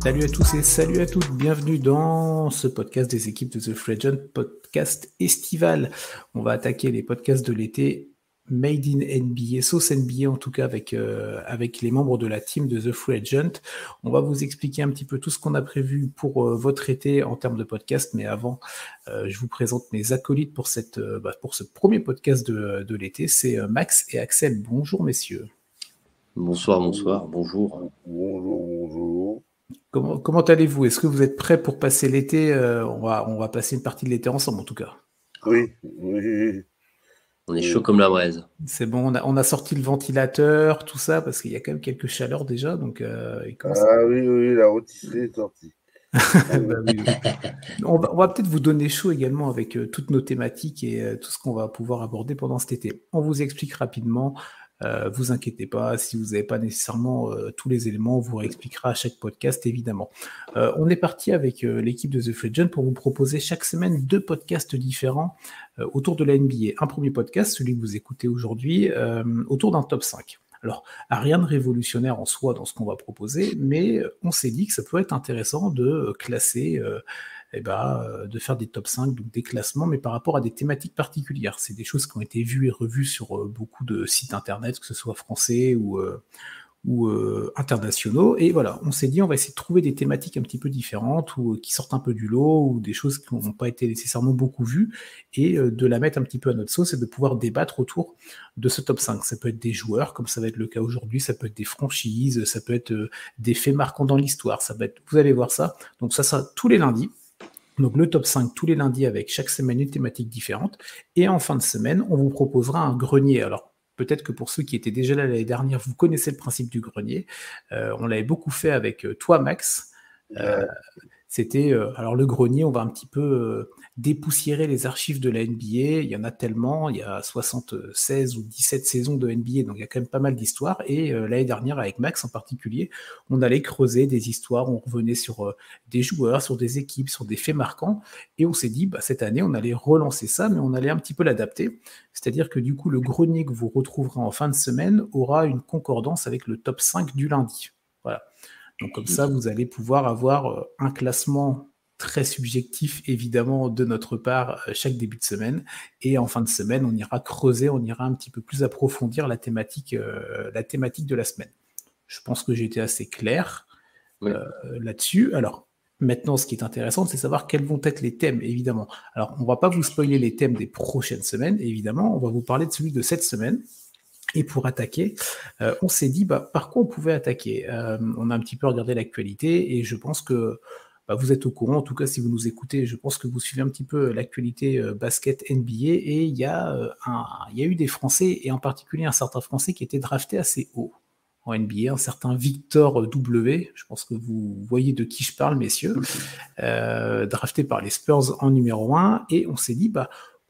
Salut à tous et salut à toutes, bienvenue dans ce podcast des équipes de The Free Agent, podcast estival. On va attaquer les podcasts de l'été, made in NBA, sauce NBA en tout cas avec les membres de la team de The Free Agent. On va vous expliquer un petit peu tout ce qu'on a prévu pour votre été en termes de podcast, mais avant, je vous présente mes acolytes pour ce premier podcast de l'été, c'est Max et Axel. Bonjour messieurs. Bonsoir, bonjour. Bonjour. Comment allez-vous? Est-ce que vous êtes prêts pour passer l'été? On va passer une partie de l'été ensemble, en tout cas. Oui. On est chaud comme la braise. C'est bon, on a sorti le ventilateur, tout ça, parce qu'il y a quand même quelques chaleurs déjà. Donc, oui, la rôtisserie est sortie. Bah oui. On va peut-être vous donner chaud également avec toutes nos thématiques et tout ce qu'on va pouvoir aborder pendant cet été. On vous explique rapidement. Vous inquiétez pas, si vous n'avez pas nécessairement tous les éléments, on vous réexpliquera à chaque podcast, évidemment. On est parti avec l'équipe de The Free Agent pour vous proposer chaque semaine 2 podcasts différents autour de la NBA. Un premier podcast, celui que vous écoutez aujourd'hui, autour d'un top 5. Alors, rien de révolutionnaire en soi dans ce qu'on va proposer, mais on s'est dit que ça peut être intéressant de classer de faire des top 5, donc des classements, mais par rapport à des thématiques particulières. C'est des choses qui ont été vues et revues sur beaucoup de sites internet, que ce soit français ou internationaux. Et voilà, on s'est dit, on va essayer de trouver des thématiques un petit peu différentes ou qui sortent un peu du lot ou des choses qui n'ont pas été nécessairement beaucoup vues et de la mettre un petit peu à notre sauce et de pouvoir débattre autour de ce top 5. Ça peut être des joueurs, comme ça va être le cas aujourd'hui, ça peut être des franchises, ça peut être des faits marquants dans l'histoire, ça peut être, vous allez voir ça. Donc ça sera tous les lundis. Donc le top 5 tous les lundis avec chaque semaine une thématique différente. Et en fin de semaine, on vous proposera un grenier. Alors peut-être que pour ceux qui étaient déjà là l'année dernière, vous connaissez le principe du grenier. On l'avait beaucoup fait avec toi, Max. C'était alors le grenier, on va un petit peu dépoussiérer les archives de la NBA. Il y en a tellement, il y a 76 ou 17 saisons de NBA, donc il y a quand même pas mal d'histoires. Et l'année dernière, avec Max en particulier, on allait creuser des histoires, on revenait sur des joueurs, sur des équipes, sur des faits marquants. Et on s'est dit, cette année, on allait relancer ça, mais on allait un petit peu l'adapter. C'est-à-dire que du coup, le grenier que vous retrouverez en fin de semaine aura une concordance avec le top 5 du lundi. Voilà. Donc comme ça, vous allez pouvoir avoir un classement très subjectif, évidemment, de notre part, chaque début de semaine. Et en fin de semaine, on ira creuser, on ira un petit peu plus approfondir la thématique de la semaine. Je pense que j'ai été assez clair là-dessus. Alors, maintenant, ce qui est intéressant, c'est savoir quels vont être les thèmes, évidemment. Alors, on ne va pas vous spoiler les thèmes des prochaines semaines, évidemment. On va vous parler de celui de cette semaine. Et pour attaquer, on s'est dit par quoi on pouvait attaquer. On a un petit peu regardé l'actualité et je pense que vous êtes au courant, en tout cas si vous nous écoutez, je pense que vous suivez un petit peu l'actualité basket NBA et il y a eu des Français et en particulier un certain Français qui était drafté assez haut en NBA, un certain Victor W. Je pense que vous voyez de qui je parle, messieurs, drafté par les Spurs en numéro 1 et on s'est dit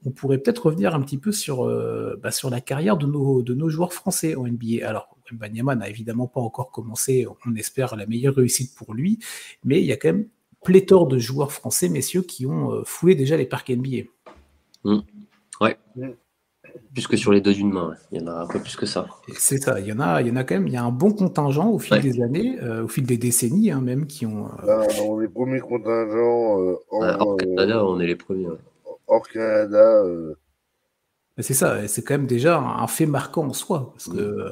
on pourrait peut-être revenir un petit peu sur la carrière de nos joueurs français en NBA. Alors, Wembanyama n'a évidemment pas encore commencé, on espère la meilleure réussite pour lui, mais il y a quand même pléthore de joueurs français, messieurs, qui ont foulé déjà les parcs NBA. Ouais. Plus que sur les deux d'une main, il y en a un peu plus que ça. C'est ça, il y en a quand même, il y a un bon contingent au fil des années, au fil des décennies même, qui ont... On est les premiers contingents hors Canada, on est les premiers. Hors Canada. C'est ça, c'est quand même déjà un fait marquant en soi, parce que...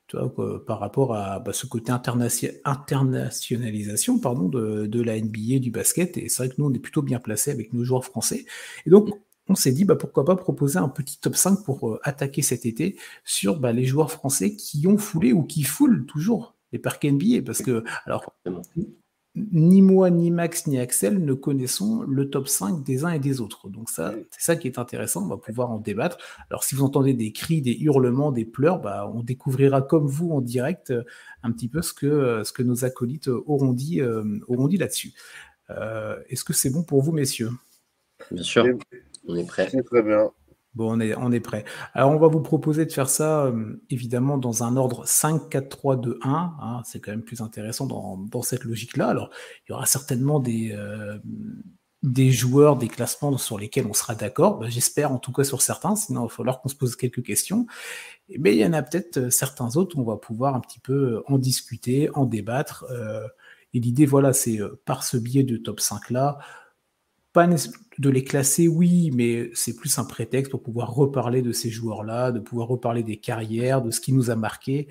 Tu vois, par rapport à ce côté internationalisation de la NBA, du basket, et c'est vrai que nous, on est plutôt bien placés avec nos joueurs français. Et donc, on s'est dit, pourquoi pas proposer un petit top 5 pour attaquer cet été sur les joueurs français qui ont foulé ou qui foulent toujours les parcs NBA, parce que, alors, ni moi, ni Max, ni Axel ne connaissons le top 5 des uns et des autres. Donc ça, c'est ça qui est intéressant, on va pouvoir en débattre. Alors si vous entendez des cris, des hurlements, des pleurs, on découvrira comme vous en direct un petit peu ce que nos acolytes auront dit là-dessus. Est-ce que c'est bon pour vous, messieurs? Bien sûr, on est prêt. C'est très bien. Bon, on est prêt. Alors, on va vous proposer de faire ça, évidemment, dans un ordre 5, 4, 3, 2, 1. Hein, c'est quand même plus intéressant dans cette logique-là. Alors, il y aura certainement des joueurs, des classements sur lesquels on sera d'accord. J'espère, en tout cas, sur certains. Sinon, il va falloir qu'on se pose quelques questions. Mais il y en a peut-être certains autres où on va pouvoir un petit peu en discuter, en débattre. Et l'idée, voilà, c'est par ce biais de top 5-là, pas de les classer, oui, mais c'est plus un prétexte pour pouvoir reparler de ces joueurs-là, de pouvoir reparler des carrières, de ce qui nous a marqué.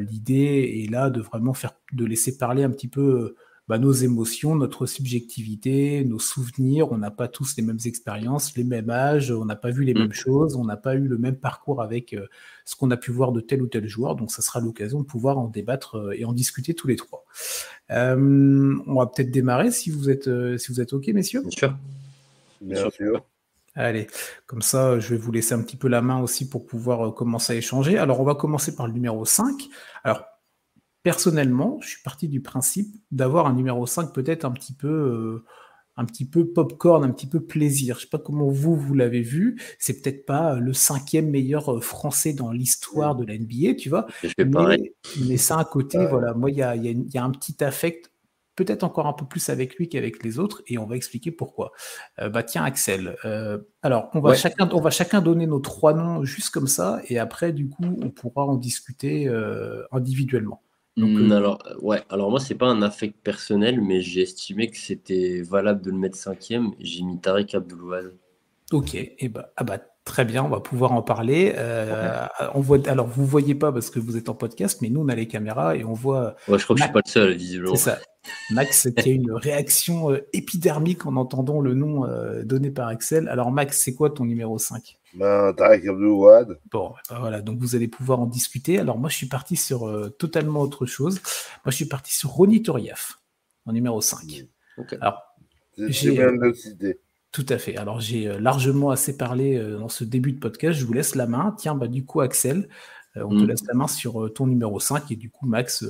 L'idée est là de vraiment de laisser parler un petit peu nos émotions, notre subjectivité, nos souvenirs. On n'a pas tous les mêmes expériences, les mêmes âges, on n'a pas vu les mêmes choses, on n'a pas eu le même parcours avec ce qu'on a pu voir de tel ou tel joueur. Donc, ça sera l'occasion de pouvoir en débattre et en discuter tous les trois. On va peut-être démarrer si vous êtes OK, messieurs. Bien sûr. Bien sûr. Allez, comme ça, je vais vous laisser un petit peu la main aussi pour pouvoir commencer à échanger. Alors, on va commencer par le numéro 5. Alors, personnellement, je suis parti du principe d'avoir un numéro 5 peut-être un petit peu popcorn, un petit peu plaisir. Je ne sais pas comment vous l'avez vu. C'est peut-être pas le 5e meilleur français dans l'histoire de la NBA, tu vois. Mais ça a un côté, voilà, moi, il y a un petit affect, peut-être encore un peu plus avec lui qu'avec les autres, et on va expliquer pourquoi. Tiens, Axel, alors, on va chacun donner nos 3 noms juste comme ça, et après, du coup, on pourra en discuter individuellement. Donc, alors moi, c'est pas un affect personnel, mais j'ai estimé que c'était valable de le mettre 5e. J'ai mis Tariq Abdul-Wahad. Ok, très bien, on va pouvoir en parler. Alors, vous ne voyez pas parce que vous êtes en podcast, mais nous, on a les caméras et on voit. Ouais, je crois que je suis pas le seul, visiblement. C'est ça. Max qui a une réaction épidermique en entendant le nom donné par Axel. Alors, Max, c'est quoi ton numéro 5 ? Tariq Abdul-Wahad. Bon, voilà, donc vous allez pouvoir en discuter. Alors, moi, je suis parti sur totalement autre chose. Moi, je suis parti sur Ronny Turiaf, en numéro 5. Okay. Alors, c'est bien de le citer. Tout à fait. Alors, j'ai largement assez parlé dans ce début de podcast. Je vous laisse la main. Tiens, du coup, Axel, on te laisse la main sur ton numéro 5. Et du coup, Max,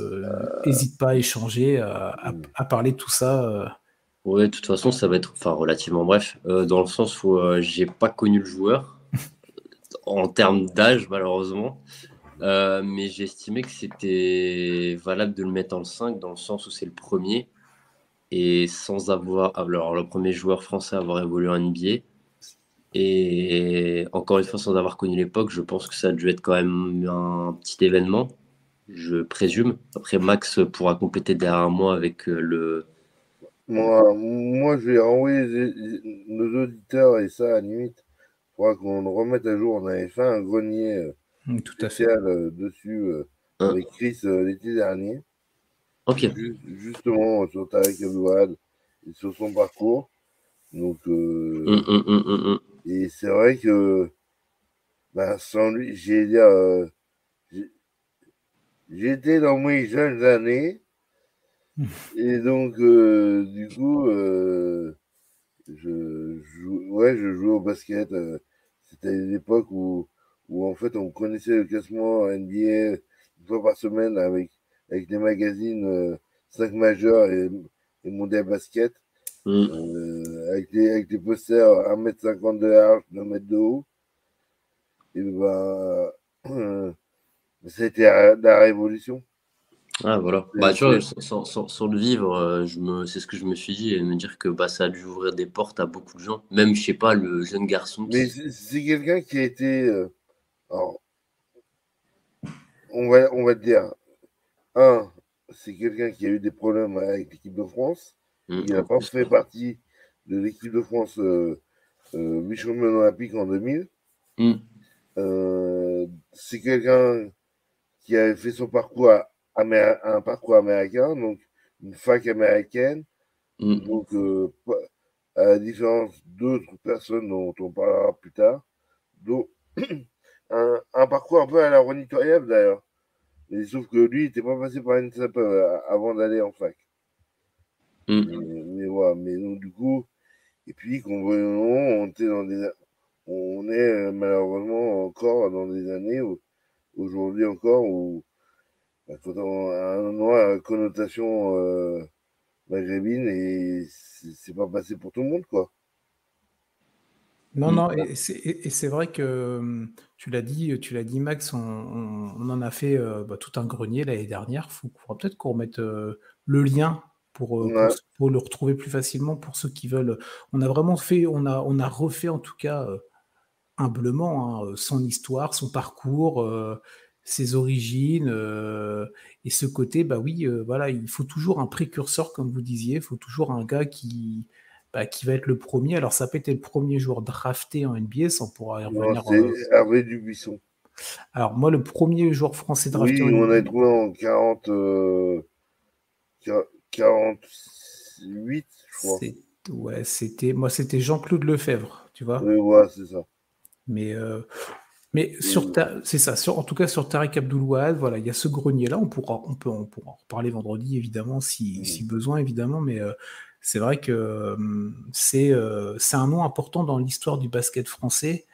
n'hésite pas à échanger, à parler de tout ça. Ouais, de toute façon, ça va être relativement bref, dans le sens où j'ai pas connu le joueur en termes d'âge, malheureusement. Mais j'ai estimé que c'était valable de le mettre en 5 dans le sens où c'est le premier. Et sans avoir. Alors, le premier joueur français à avoir évolué en NBA. Et encore une fois, sans avoir connu l'époque, je pense que ça a dû être quand même un petit événement, je présume. Après, Max pourra compléter derrière moi avec le. Moi, je vais renvoyer nos auditeurs et ça, à la limite, il faudra qu'on le remette à jour. On avait fait un grenier spécial dessus avec Chris l'été dernier. Ok. Justement, sur Tariq Abdul-Wahad et sur son parcours. Donc, et c'est vrai que sans lui, j'étais dans mes jeunes années. Et donc, du coup, je jouais au basket. C'était une époque où en fait on connaissait le classement NBA une fois par semaine avec des magazines 5 majeurs et Mondial Basket. Avec des posters 1m50 de large, 2 mètres de haut. Et ça a été la révolution. Ah, voilà. Tu vois, sans le vivre, c'est ce que je me suis dit, et me dire que ça a dû ouvrir des portes à beaucoup de gens. Même, je sais pas, le jeune garçon. Mais c'est quelqu'un qui a été. Alors, on va te dire. C'est quelqu'un qui a eu des problèmes avec l'équipe de France. Il n'a pas fait partie de l'équipe de France vice-championne olympique en 2000. C'est quelqu'un qui avait fait son parcours un parcours américain, donc une fac américaine. Donc, à la différence d'autres personnes dont on parlera plus tard. Donc, un parcours un peu à la Ronny Turiaf d'ailleurs. Mais sauf que lui, il n'était pas passé par une SAP avant d'aller en fac. Mais voilà, mais donc du coup, et puis on est malheureusement encore dans des années aujourd'hui encore où quand on a un nom à connotation maghrébine et c'est pas passé pour tout le monde, quoi. Non, et c'est vrai que tu l'as dit, Max, on en a fait tout un grenier l'année dernière. Il faudra peut-être qu'on remette le lien pour le retrouver plus facilement pour ceux qui veulent. On a vraiment fait, on a refait en tout cas humblement son histoire, son parcours, ses origines et ce côté, bah oui, voilà, il faut toujours un précurseur, comme vous disiez, il faut toujours un gars qui va être le premier. Alors, ça peut être le premier joueur drafté en NBA, ça on pourra y Non, revenir. c'est Hervé Dubuisson. Alors, moi, le premier joueur français drafté Oui, en on NBA. a trouvé en 48, je crois. Ouais, c'était Jean-Claude Lefebvre, tu vois. Oui, voilà, c'est ça. Mais c'est ça. En tout cas, sur Tariq Abdul-Wahad, voilà, il y a ce grenier-là. On pourra en reparler vendredi, évidemment, si besoin, évidemment. Mais c'est vrai que c'est un nom important dans l'histoire du basket français,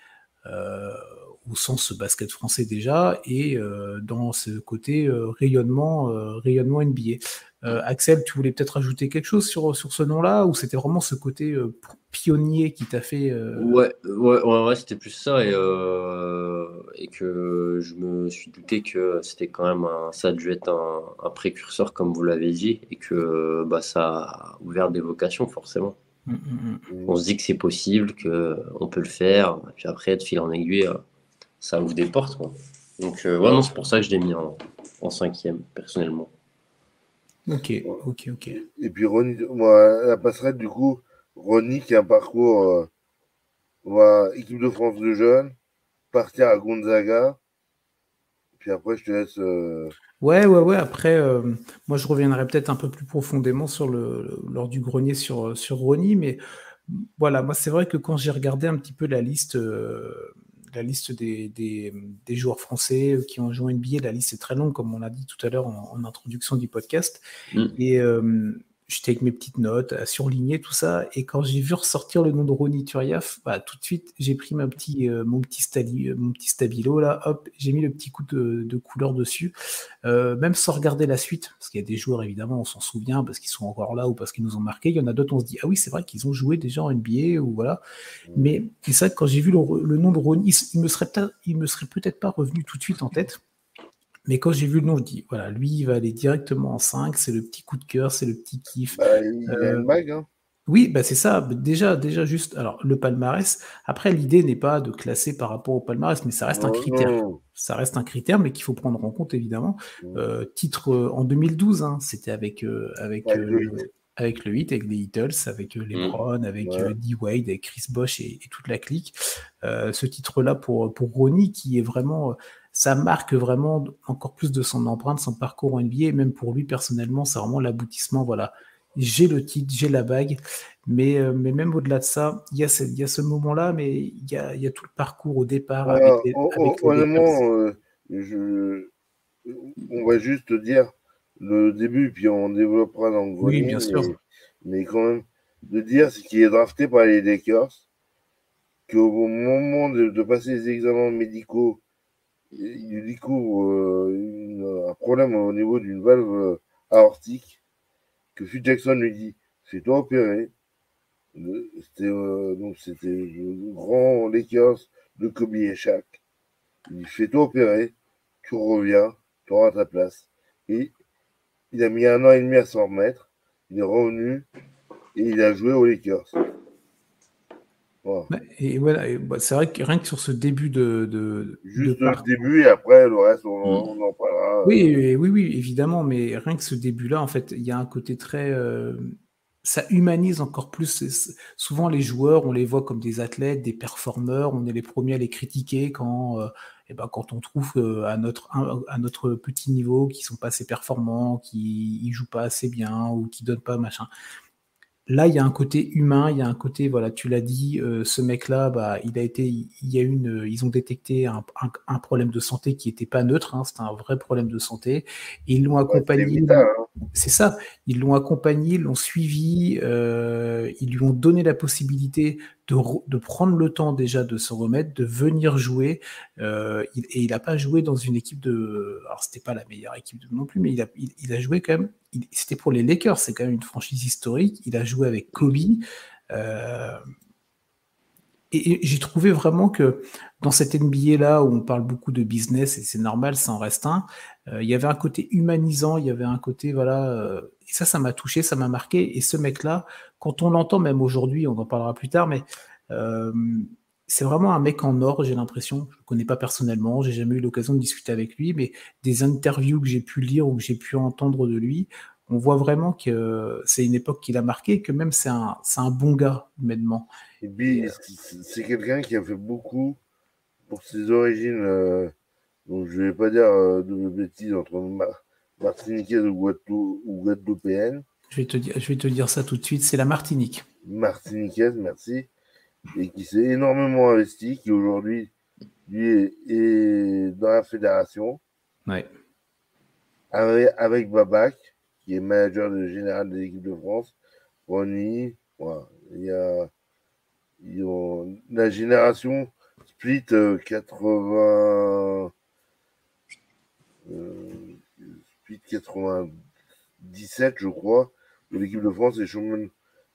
au sens basket français déjà, et dans ce côté rayonnement NBA. Axel, tu voulais peut-être ajouter quelque chose sur ce nom-là, ou c'était vraiment ce côté pionnier qui t'a fait... Ouais, c'était plus ça et que je me suis douté que c'était quand même ça a dû être un précurseur comme vous l'avez dit et que ça a ouvert des vocations forcément. On se dit que c'est possible, que on peut le faire, et puis après de fil en aiguille, ça ouvre des portes quoi. Donc non, c'est pour ça que je l'ai mis en 5e personnellement. Ok. Et puis Ronny, moi, la passerelle du coup, Ronny qui a un parcours équipe de France de jeunes, partir à Gonzaga, puis après je te laisse. Ouais. Après, moi je reviendrai peut-être un peu plus profondément lors du grenier sur Ronny, mais voilà, moi c'est vrai que quand j'ai regardé un petit peu la liste des joueurs français qui ont joué NBA, la liste est très longue, comme on l'a dit tout à l'heure en introduction du podcast. Et j'étais avec mes petites notes à surligner tout ça. Et quand j'ai vu ressortir le nom de Ronny Turiaf, tout de suite, j'ai pris mon petit stabilo, là, hop, j'ai mis le petit coup de couleur dessus. Même sans regarder la suite, parce qu'il y a des joueurs, évidemment, on s'en souvient, parce qu'ils sont encore là ou parce qu'ils nous ont marqué. Il y en a d'autres, on se dit, ah oui, c'est vrai qu'ils ont joué déjà en NBA, ou voilà. Mais c'est ça, quand j'ai vu le nom de Ronny, il me serait peut-être pas revenu tout de suite en tête. Mais quand j'ai vu le nom, je dis, voilà, lui, il va aller directement en 5, c'est le petit coup de cœur, c'est le petit kiff. Il a une bague, hein. Oui, c'est ça. Déjà, juste, alors, le palmarès. Après, l'idée n'est pas de classer par rapport au palmarès, mais ça reste un critère. Non. Ça reste un critère, mais qu'il faut prendre en compte, évidemment. Titre en 2012, hein, c'était avec le 8, avec les Heatles, avec LeBron, avec D-Wade, avec Chris Bosh et toute la clique. Ce titre-là pour Ronny, qui est vraiment... ça marque vraiment encore plus de son empreinte, son parcours en NBA, et même pour lui, personnellement, c'est vraiment l'aboutissement, voilà. J'ai le titre, j'ai la bague, mais même au-delà de ça, il y a ce moment-là, mais il y a tout le parcours au départ avec les honnêtement, on va juste dire le début, puis on développera dans le grenier. Oui, bien sûr. Mais quand même, de dire c'est qu'il est drafté par les Lakers, qu'au moment de passer les examens médicaux, il découvre un problème au niveau d'une valve aortique, que Phil Jackson lui dit fais-toi opérer. C'était le grand Lakers de Kobe et Shaq. Il dit fais-toi opérer, tu reviens, tu auras ta place. Et il a mis 1 an et demi à s'en remettre. Il est revenu et il a joué aux Lakers. Voilà. Et voilà, c'est vrai que rien que sur ce début juste le début, et après le reste on en parlera. Oui, évidemment, mais rien que ce début-là, en fait, il y a un côté très ça humanise encore plus. Souvent, les joueurs, on les voit comme des athlètes, des performeurs. On est les premiers à les critiquer quand on trouve à notre petit niveau qu'ils sont pas assez performants, qu'ils jouent pas assez bien ou qu'ils donnent pas machin. Là, il y a un côté humain, il y a un côté, voilà, tu l'as dit, ce mec-là, ils ont détecté un problème de santé qui n'était pas neutre, hein, c'était un vrai problème de santé, et ils l'ont accompagné. C'est ça, ils l'ont accompagné, ils l'ont suivi, ils lui ont donné la possibilité de prendre le temps déjà de se remettre, de venir jouer, et il n'a pas joué dans une équipe alors c'était pas la meilleure équipe non plus, mais il a joué quand même. C'était pour les Lakers, c'est quand même une franchise historique. Il a joué avec Kobe. Et j'ai trouvé vraiment que dans cette NBA-là, où on parle beaucoup de business, et c'est normal, ça en reste un, il y avait un côté humanisant, il y avait un côté, voilà, et ça m'a touché, ça m'a marqué. Et ce mec-là, quand on l'entend, même aujourd'hui, on en parlera plus tard, mais c'est vraiment un mec en or, j'ai l'impression. Je le connais pas personnellement, j'ai jamais eu l'occasion de discuter avec lui, mais des interviews que j'ai pu lire ou que j'ai pu entendre de lui, on voit vraiment que c'est une époque qu'il a marquée et que même c'est un bon gars, humainement. Et puis, c'est quelqu'un qui a fait beaucoup pour ses origines. Donc, je vais pas dire de bêtises entre martiniquaise ou guadeloupéenne. Je vais te dire ça tout de suite, c'est la Martinique. Martiniquaise, merci. Et qui s'est énormément investi, qui aujourd'hui, lui, est dans la fédération. Ouais. Avec Babac, qui est manager général de l'équipe de France. Ronny, voilà. La génération split 80. Split 97, je crois, de l'équipe de France et champion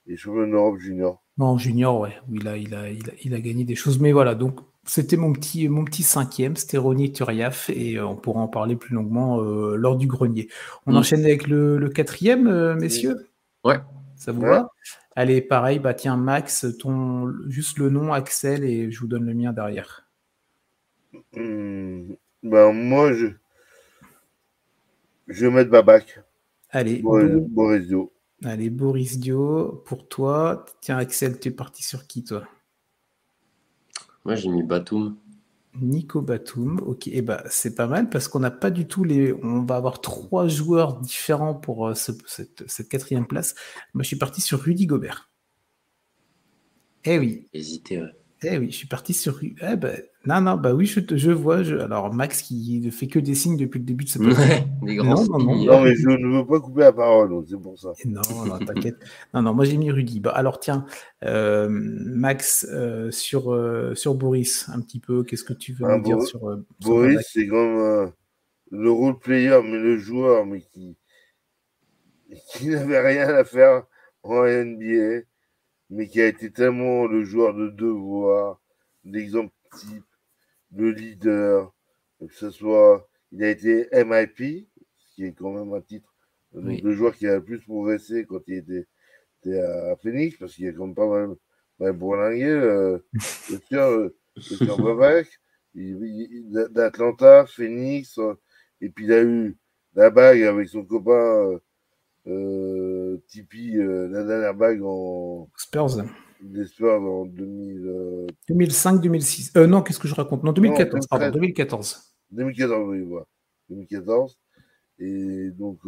d'Europe junior. Non, junior, ouais. Il a gagné des choses. Mais voilà, donc c'était mon petit cinquième, c'était Ronny Turiaf, et on pourra en parler plus longuement lors du grenier. On enchaîne avec le quatrième, messieurs. Ouais. Ça vous va? Allez, pareil, bah tiens, Max, juste le nom, Axel, et je vous donne le mien derrière. Ben, moi, je vais mettre Babac. Allez, Boris Dio. Allez, Boris Dio, pour toi. Tiens, Axel, tu es parti sur qui, toi? Moi, j'ai mis Batum. Nico Batum, ok, et bah c'est pas mal parce qu'on n'a pas du tout on va avoir 3 joueurs différents pour cette quatrième place. Moi je suis parti sur Rudy Gobert. Eh oui. Hésité, ouais. Eh oui, je suis parti sur non, bah oui, je vois. Alors Max qui ne fait que des signes depuis le début de ce podcast. Des grands signes. Non, mais je ne veux pas couper la parole, donc c'est pour ça. Non, t'inquiète. Non, moi j'ai mis Rudy. Bah, alors tiens, Max, sur Boris, un petit peu, qu'est-ce que tu veux nous dire sur Boris, c'est comme le role player, mais le joueur, mais qui n'avait rien à faire en NBA, mais qui a été tellement le joueur de devoir, l'exemple type, le leader, que ce soit, il a été MIP, ce qui est quand même un titre, donc le joueur qui a le plus progressé quand il était à Phoenix, parce qu'il y a quand même pas mal bourlingué, le Pierre Babac, d'Atlanta, Phoenix, et puis il a eu la bague avec son copain Tipeee, la dernière bague en Spurs. Les Spurs en 2005-2006. Non, qu'est-ce que je raconte? Non, 2014, pardon, 2014. 2014, oui, voilà. 2014. Et donc,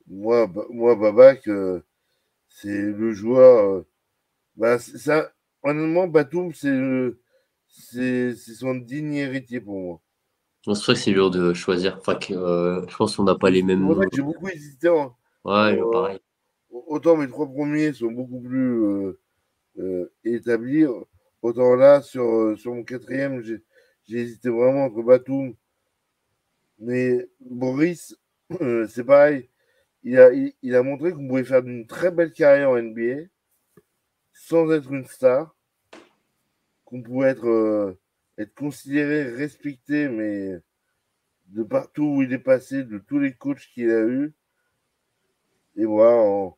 moi, Babac, c'est le joueur. Ça, honnêtement, Batum, c'est son digne héritier pour moi. C'est vrai que c'est dur de choisir. Enfin, je pense qu'on n'a pas les mêmes. J'ai beaucoup hésité. Hein. Ouais, pareil. Autant mes 3 premiers sont beaucoup plus établis. Autant là, sur mon quatrième, j'ai hésité vraiment entre Batum. Mais Boris, c'est pareil. Il a montré qu'on pouvait faire une très belle carrière en NBA sans être une star. Qu'on pouvait être considéré, respecté, mais de partout où il est passé, de tous les coachs qu'il a eu. Et voilà,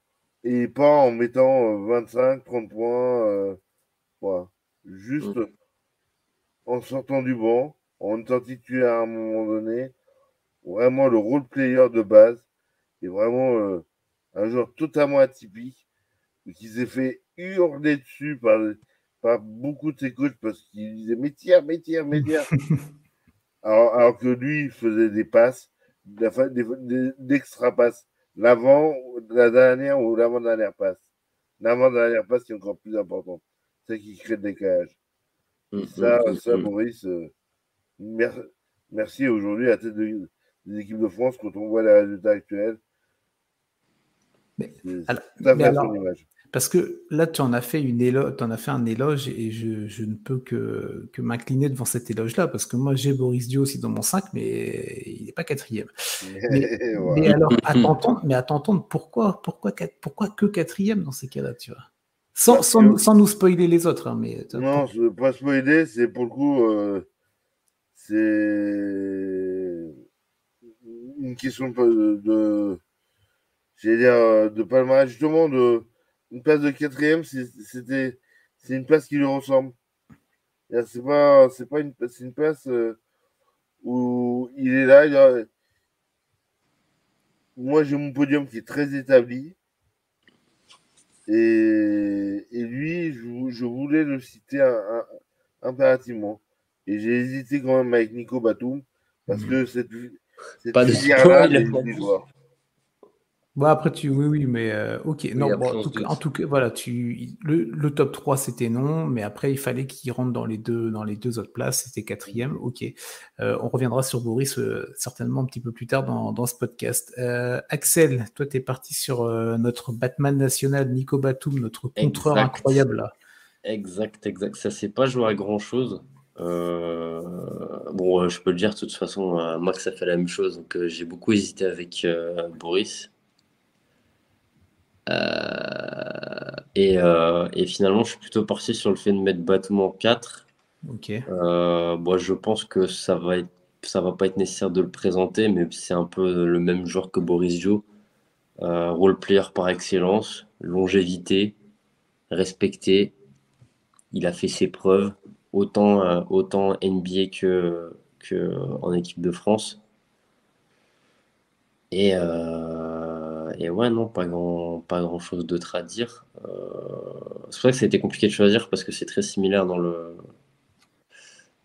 et pas en mettant 25, 30 points. Voilà. Juste en sortant du banc, en étant titulaire à un moment donné. Vraiment le role player de base. Et vraiment un joueur totalement atypique. Qui s'est fait hurler dessus par beaucoup de ses coachs parce qu'il disait mais tire. alors que lui, il faisait des passes, d'extra passes. L'avant, la dernière ou l'avant-dernière passe. L'avant-dernière passe qui est encore plus importante. C'est qui crée le décalage. Ça, Boris, merci aujourd'hui à la tête des équipes de France quand on voit les résultats actuels. C'est tout à fait son image. Parce que là, tu en as fait un éloge et je ne peux que m'incliner devant cet éloge-là, parce que moi, j'ai Boris Dio aussi dans mon 5, mais il n'est pas quatrième. Mais alors, à t'entendre, pourquoi que quatrième dans ces cas-là, tu vois, sans nous spoiler les autres. Hein, mais, non, je ne veux pas spoiler, c'est pour le coup, c'est une question j'allais dire, de palmarès, justement, une place de quatrième, c'est une place qui lui ressemble. C'est une place où il est là. Moi, j'ai mon podium qui est très établi. Et lui, je voulais le citer impérativement. Et j'ai hésité quand même avec Nico Batum, parce que cette Pas de filière-là spoil. des joueurs. Bon, après, oui, mais ok. Oui, Non, bon, après, on se doute. en tout cas, voilà, le top 3, c'était non, mais après, il fallait qu'il rentre dans les deux autres places, c'était quatrième, ok. On reviendra sur Boris certainement un petit peu plus tard dans ce podcast. Axel, toi, tu es parti sur notre Batman national, Nico Batum, notre contreur incroyable, là. Exact. Ça s'est pas joué à grand-chose. Bon, je peux le dire, de toute façon, Max a fait la même chose, donc j'ai beaucoup hésité avec Boris. Et finalement, je suis plutôt parti sur le fait de mettre Batum en 4. Ok. Bon, je pense que ça va pas être nécessaire de le présenter, mais c'est un peu le même genre que Boris Dio. Role player par excellence, longévité, respecté. Il a fait ses preuves, autant NBA que en équipe de France. Et ouais, non, pas grand chose d'autre à dire. C'est vrai que c'était compliqué de choisir parce que c'est très similaire dans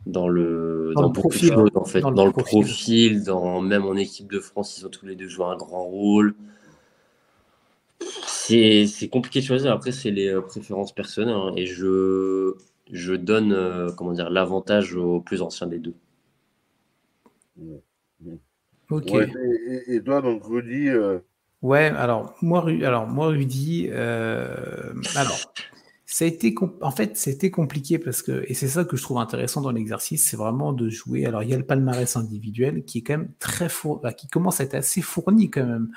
beaucoup de profil, choses en fait, dans le profil. profil, même en équipe de France, ils ont tous les deux joué un grand rôle. C'est compliqué de choisir. Après, c'est les préférences personnelles, hein, et je donne l'avantage au plus ancien des deux. Ok. Ouais, et toi, donc, Rudy. Ouais, alors moi Rudy, alors ça a été en fait c'était compliqué parce que, et c'est ça que je trouve intéressant dans l'exercice, c'est vraiment de jouer. Alors il y a le palmarès individuel qui est quand même très qui commence à être assez fourni quand même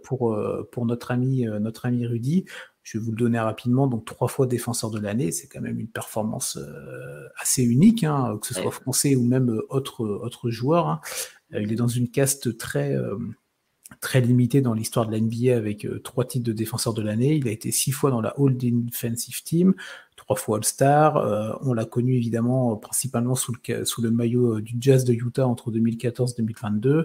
pour notre ami Rudy. Je vais vous le donner rapidement. Donc 3 fois défenseur de l'année, c'est quand même une performance assez unique, hein, que ce soit français ou même autre joueur, hein. Il est dans une caste très limité dans l'histoire de la NBA avec 3 titres de défenseur de l'année. Il a été 6 fois dans la All Defensive Team, 3 fois All-Star. On l'a connu évidemment principalement sous le maillot du Jazz de Utah entre 2014 et 2022.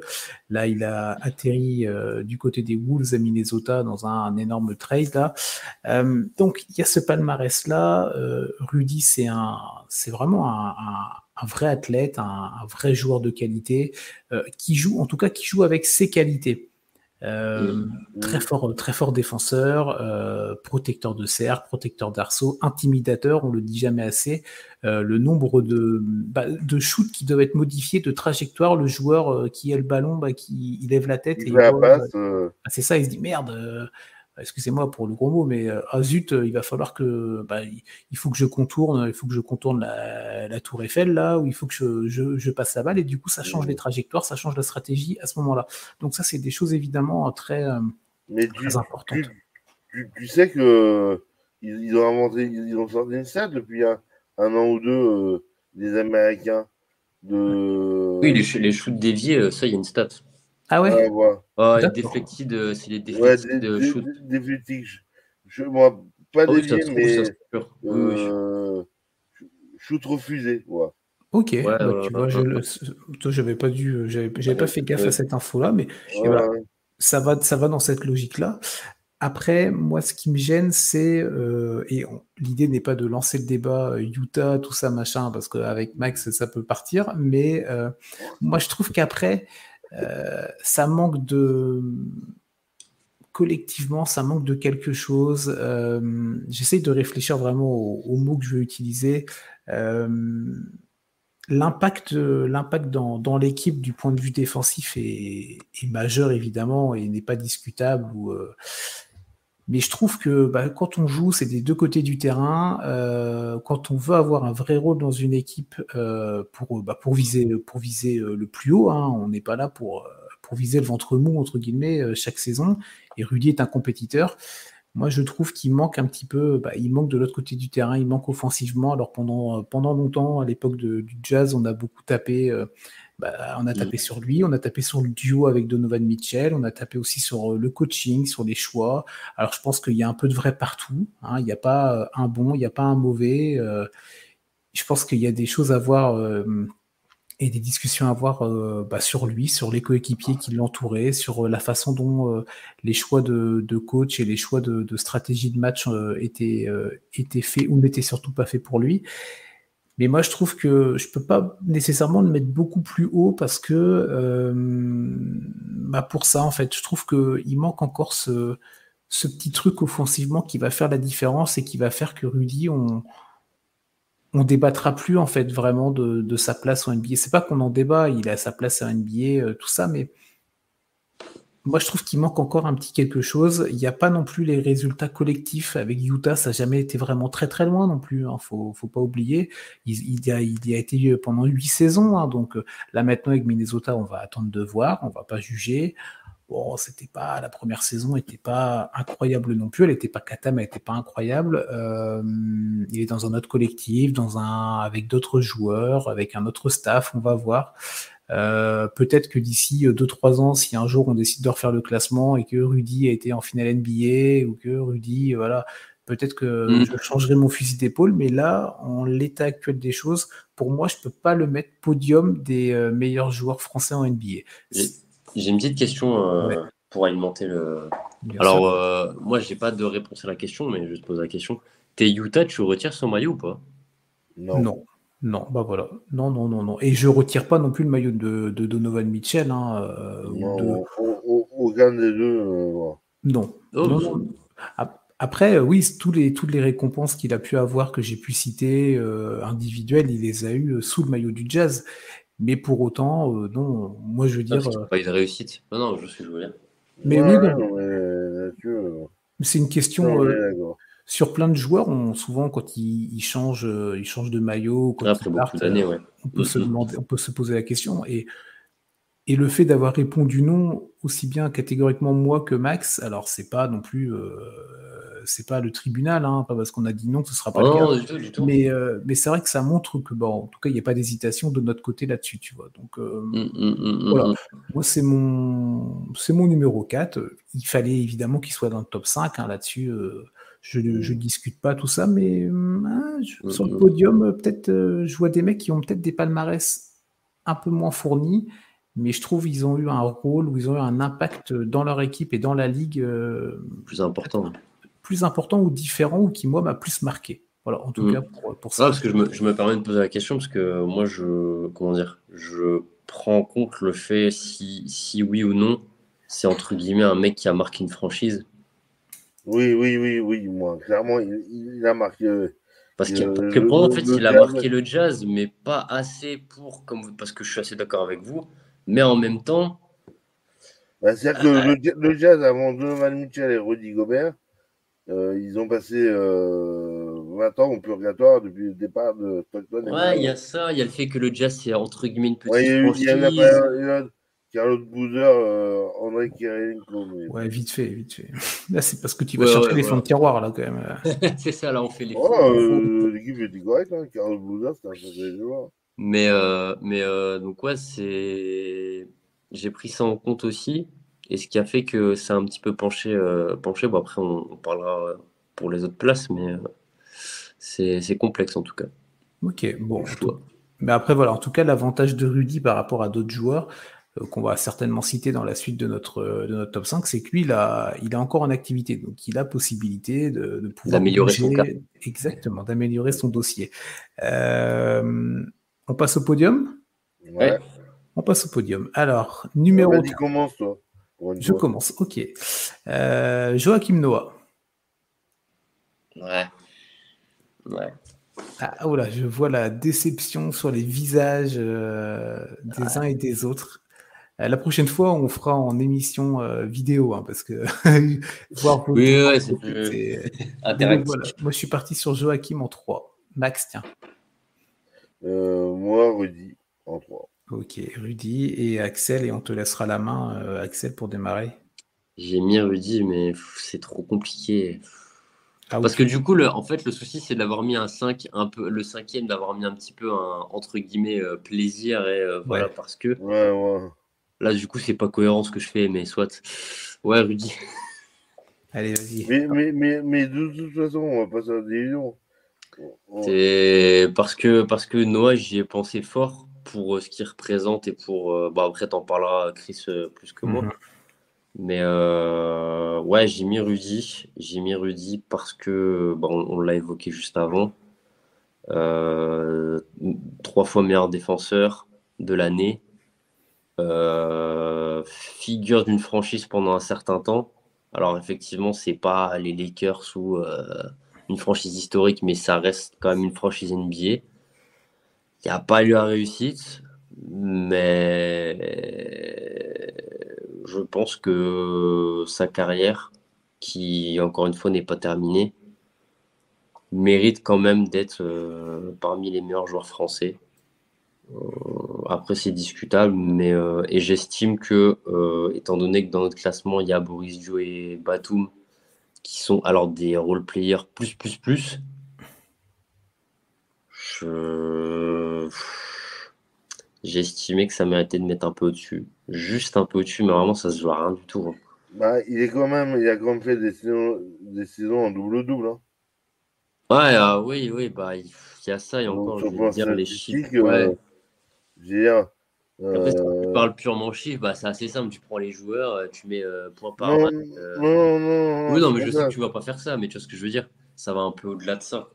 Là, il a atterri du côté des Wolves à Minnesota dans un énorme trade. Là. Donc, il y a ce palmarès-là. Rudy, c'est vraiment un vrai athlète, un vrai joueur de qualité, qui joue avec ses qualités. Très fort défenseur, protecteur de cercle, protecteur d'arceau, intimidateur, on le dit jamais assez. Le nombre de shoots qui doivent être modifiés, de trajectoire, le joueur qui a le ballon, qui il lève la tête et il voit, c'est ça, il se dit merde. Excusez-moi pour le gros mot, mais zut, il va falloir que il faut que je contourne, la tour Eiffel là, ou il faut que je passe la balle, et du coup ça change les trajectoires, ça change la stratégie à ce moment-là. Donc ça, c'est des choses évidemment très importantes. Tu sais que ils ont sorti une stat depuis un an ou deux, des Américains. Oui, les shoots déviés, ça, il y a une stat. Ah ouais, les deflected, c'est les deflected shoots. Deflected, moi, pas dévié, mais shoot refusé. Ouais. Ok, tu vois, j'avais pas fait gaffe à cette info-là, mais voilà, ça va dans cette logique-là. Après, moi, ce qui me gêne, c'est, l'idée n'est pas de lancer le débat Utah, tout ça, machin, parce qu'avec Max, ça peut partir, mais moi, je trouve qu'après, ça manque collectivement, ça manque de quelque chose. J'essaye de réfléchir vraiment aux mots que je vais utiliser. L'impact dans l'équipe du point de vue défensif est majeur, évidemment, et n'est pas discutable. Mais je trouve que quand on joue, c'est des deux côtés du terrain. Quand on veut avoir un vrai rôle dans une équipe pour viser le plus haut, hein, on n'est pas là pour viser le ventre mou, entre guillemets, chaque saison. Et Rudy est un compétiteur. Moi, je trouve qu'il manque un petit peu, il manque de l'autre côté du terrain, il manque offensivement. Alors pendant longtemps, à l'époque du Jazz, on a beaucoup tapé, on a tapé sur lui, on a tapé sur le duo avec Donovan Mitchell, on a tapé aussi sur le coaching, sur les choix. Alors je pense qu'il y a un peu de vrai partout, hein. Il n'y a pas un bon, il n'y a pas un mauvais. je pense qu'il y a des choses à voir et des discussions à avoir sur lui, sur les coéquipiers qui l'entouraient, sur la façon dont les choix de coach et les choix de stratégie de match étaient faits ou n'étaient surtout pas faits pour lui. Mais moi, je trouve que je peux pas nécessairement le mettre beaucoup plus haut parce que pour ça, en fait, je trouve qu'il manque encore ce petit truc offensivement qui va faire la différence et qui va faire que Rudy, on débattra plus en fait vraiment de sa place en NBA. C'est pas qu'on en débat, il a sa place en NBA, tout ça, mais moi je trouve qu'il manque encore un petit quelque chose. Il n'y a pas non plus les résultats collectifs avec Utah, ça n'a jamais été vraiment très très loin non plus. Faut pas oublier. Il y a été pendant 8 saisons, hein, donc là maintenant avec Minnesota, on va attendre de voir, on va pas juger. Bon, c'était pas la première saison, était pas incroyable non plus. Elle était pas cata, mais elle était pas incroyable. Il est dans un autre collectif, avec d'autres joueurs, avec un autre staff. On va voir. Peut-être que d'ici 2-3 ans, si un jour on décide de refaire le classement et que Rudy a été en finale NBA ou que Rudy, voilà, peut-être que je changerai mon fusil d'épaule. Mais là, en l'état actuel des choses, pour moi, je peux pas le mettre podium des meilleurs joueurs français en NBA. J'ai une petite question pour alimenter le. Bien Alors, moi, j'ai pas de réponse à la question, mais je te pose la question. T'es Utah, tu retires son maillot ou pas? Non, bah voilà. Non. Et je retire pas non plus le maillot de Donovan Mitchell. Aucun des deux. Non. Après, oui, toutes les récompenses qu'il a pu avoir, que j'ai pu citer, individuelles, il les a eues sous le maillot du Jazz. Mais pour autant, non, moi je veux dire. Pas eu de réussite. Non, je sais ce que je veux dire. Mais oui, non. C'est une question. Sur plein de joueurs, souvent quand ils changent de maillot, quand après beaucoup d'années, ouais. on peut se poser la question. Et le fait d'avoir répondu non aussi bien catégoriquement moi que Max, alors c'est pas non plus c'est pas le tribunal, hein, pas parce qu'on a dit non que ce sera pas le cas. Non, du tout. Mais c'est vrai que ça montre que en tout cas il n'y a pas d'hésitation de notre côté là-dessus, tu vois. Donc voilà, moi c'est mon numéro 4. Il fallait évidemment qu'il soit dans le top 5 hein, là-dessus. Je ne discute pas tout ça, mais sur le podium, peut-être je vois des mecs qui ont peut-être des palmarès un peu moins fournis. Mais je trouve qu'ils ont eu un rôle ou ils ont eu un impact dans leur équipe et dans la ligue plus important ou différent ou qui, moi, m'a plus marqué. Voilà, en tout cas, pour ça. Parce que je me permets de poser la question parce que moi, je prends en compte le fait si oui ou non, c'est entre guillemets un mec qui a marqué une franchise. Oui, moi, clairement, il a marqué. Parce que pour moi, en fait, il a marqué le Jazz, mais pas assez parce que je suis assez d'accord avec vous. Mais en même temps. C'est-à-dire que le Jazz, avant Donovan Mitchell et Rudy Gobert, ils ont passé 20 ans au purgatoire depuis le départ de Stockton. Ouais, il y a ça. Il y a le fait que le Jazz, c'est entre guillemets une petite franchise. Il y a la période Carlos Boozer, André Kirilenko. Ouais, vite fait. Là, c'est parce que tu vas chercher les fonds de tiroir, là, quand même. C'est ça, là, on fait les fonds. L'équipe était correcte, hein. Carlos Boozer, c'était un sacré joueur. Mais donc, ouais, j'ai pris ça en compte aussi. Et ce qui a fait que ça a un petit peu penché. Bon, après, on parlera pour les autres places, mais c'est complexe en tout cas. Ok, bon. Mais après, voilà, en tout cas, l'avantage de Rudy par rapport à d'autres joueurs qu'on va certainement citer dans la suite de notre top 5, c'est que lui, il est encore en activité. Donc, il a possibilité de pouvoir d'améliorer son cas. Exactement, d'améliorer son dossier. On passe au podium? Ouais. On passe au podium. Alors, numéro 4. Commence, toi. Je commence, ok. Joachim Noah. Ouais. Ah, oh là, je vois la déception sur les visages des uns et des autres. La prochaine fois, on fera en émission vidéo, hein, parce que voir c'est plus interactif. Voilà. Moi, je suis parti sur Joachim en 3. Max, tiens. Moi, Rudy en 3. Ok, Rudy et Axel, et on te laissera la main, Axel, pour démarrer. J'ai mis Rudy, mais c'est trop compliqué. Parce que du coup, en fait, le souci, c'est d'avoir mis un 5, le cinquième, d'avoir mis un petit peu un, entre guillemets, plaisir, et voilà, parce que là, du coup, c'est pas cohérent ce que je fais, mais soit. Ouais, Rudy. Allez, vas-y. Mais de toute façon, on va passer à la division. C'est parce que Noah, j'y ai pensé fort pour ce qu'il représente et pour. Après, t'en parleras, Chris, plus que moi. Mais ouais, j'ai mis Rudy. J'ai mis Rudy parce que on l'a évoqué juste avant. 3 fois meilleur défenseur de l'année. Figure d'une franchise pendant un certain temps. Alors effectivement, c'est pas les Lakers ou une franchise historique, mais ça reste quand même une franchise NBA. Il n'y a pas eu la réussite, mais je pense que sa carrière, qui encore une fois n'est pas terminée, mérite quand même d'être parmi les meilleurs joueurs français. Après, c'est discutable, mais et j'estime que, étant donné que dans notre classement, il y a Boris Dio et Batum, qui sont alors des role-players plus, j'ai estimé que ça méritait de mettre un peu au-dessus. Juste un peu au-dessus, mais vraiment, ça se joue à rien du tout. Hein. Il a quand même fait des saisons en double-double. Hein. Ouais, oui, il y a ça, et encore, je vais dire les chiffres. Ouais. Après, si tu parles purement chiffres, c'est assez simple. Tu prends les joueurs, tu mets point par match. Non. Oui, non, mais je sais que tu vas pas faire ça, mais tu vois ce que je veux dire. Ça va un peu au-delà de ça.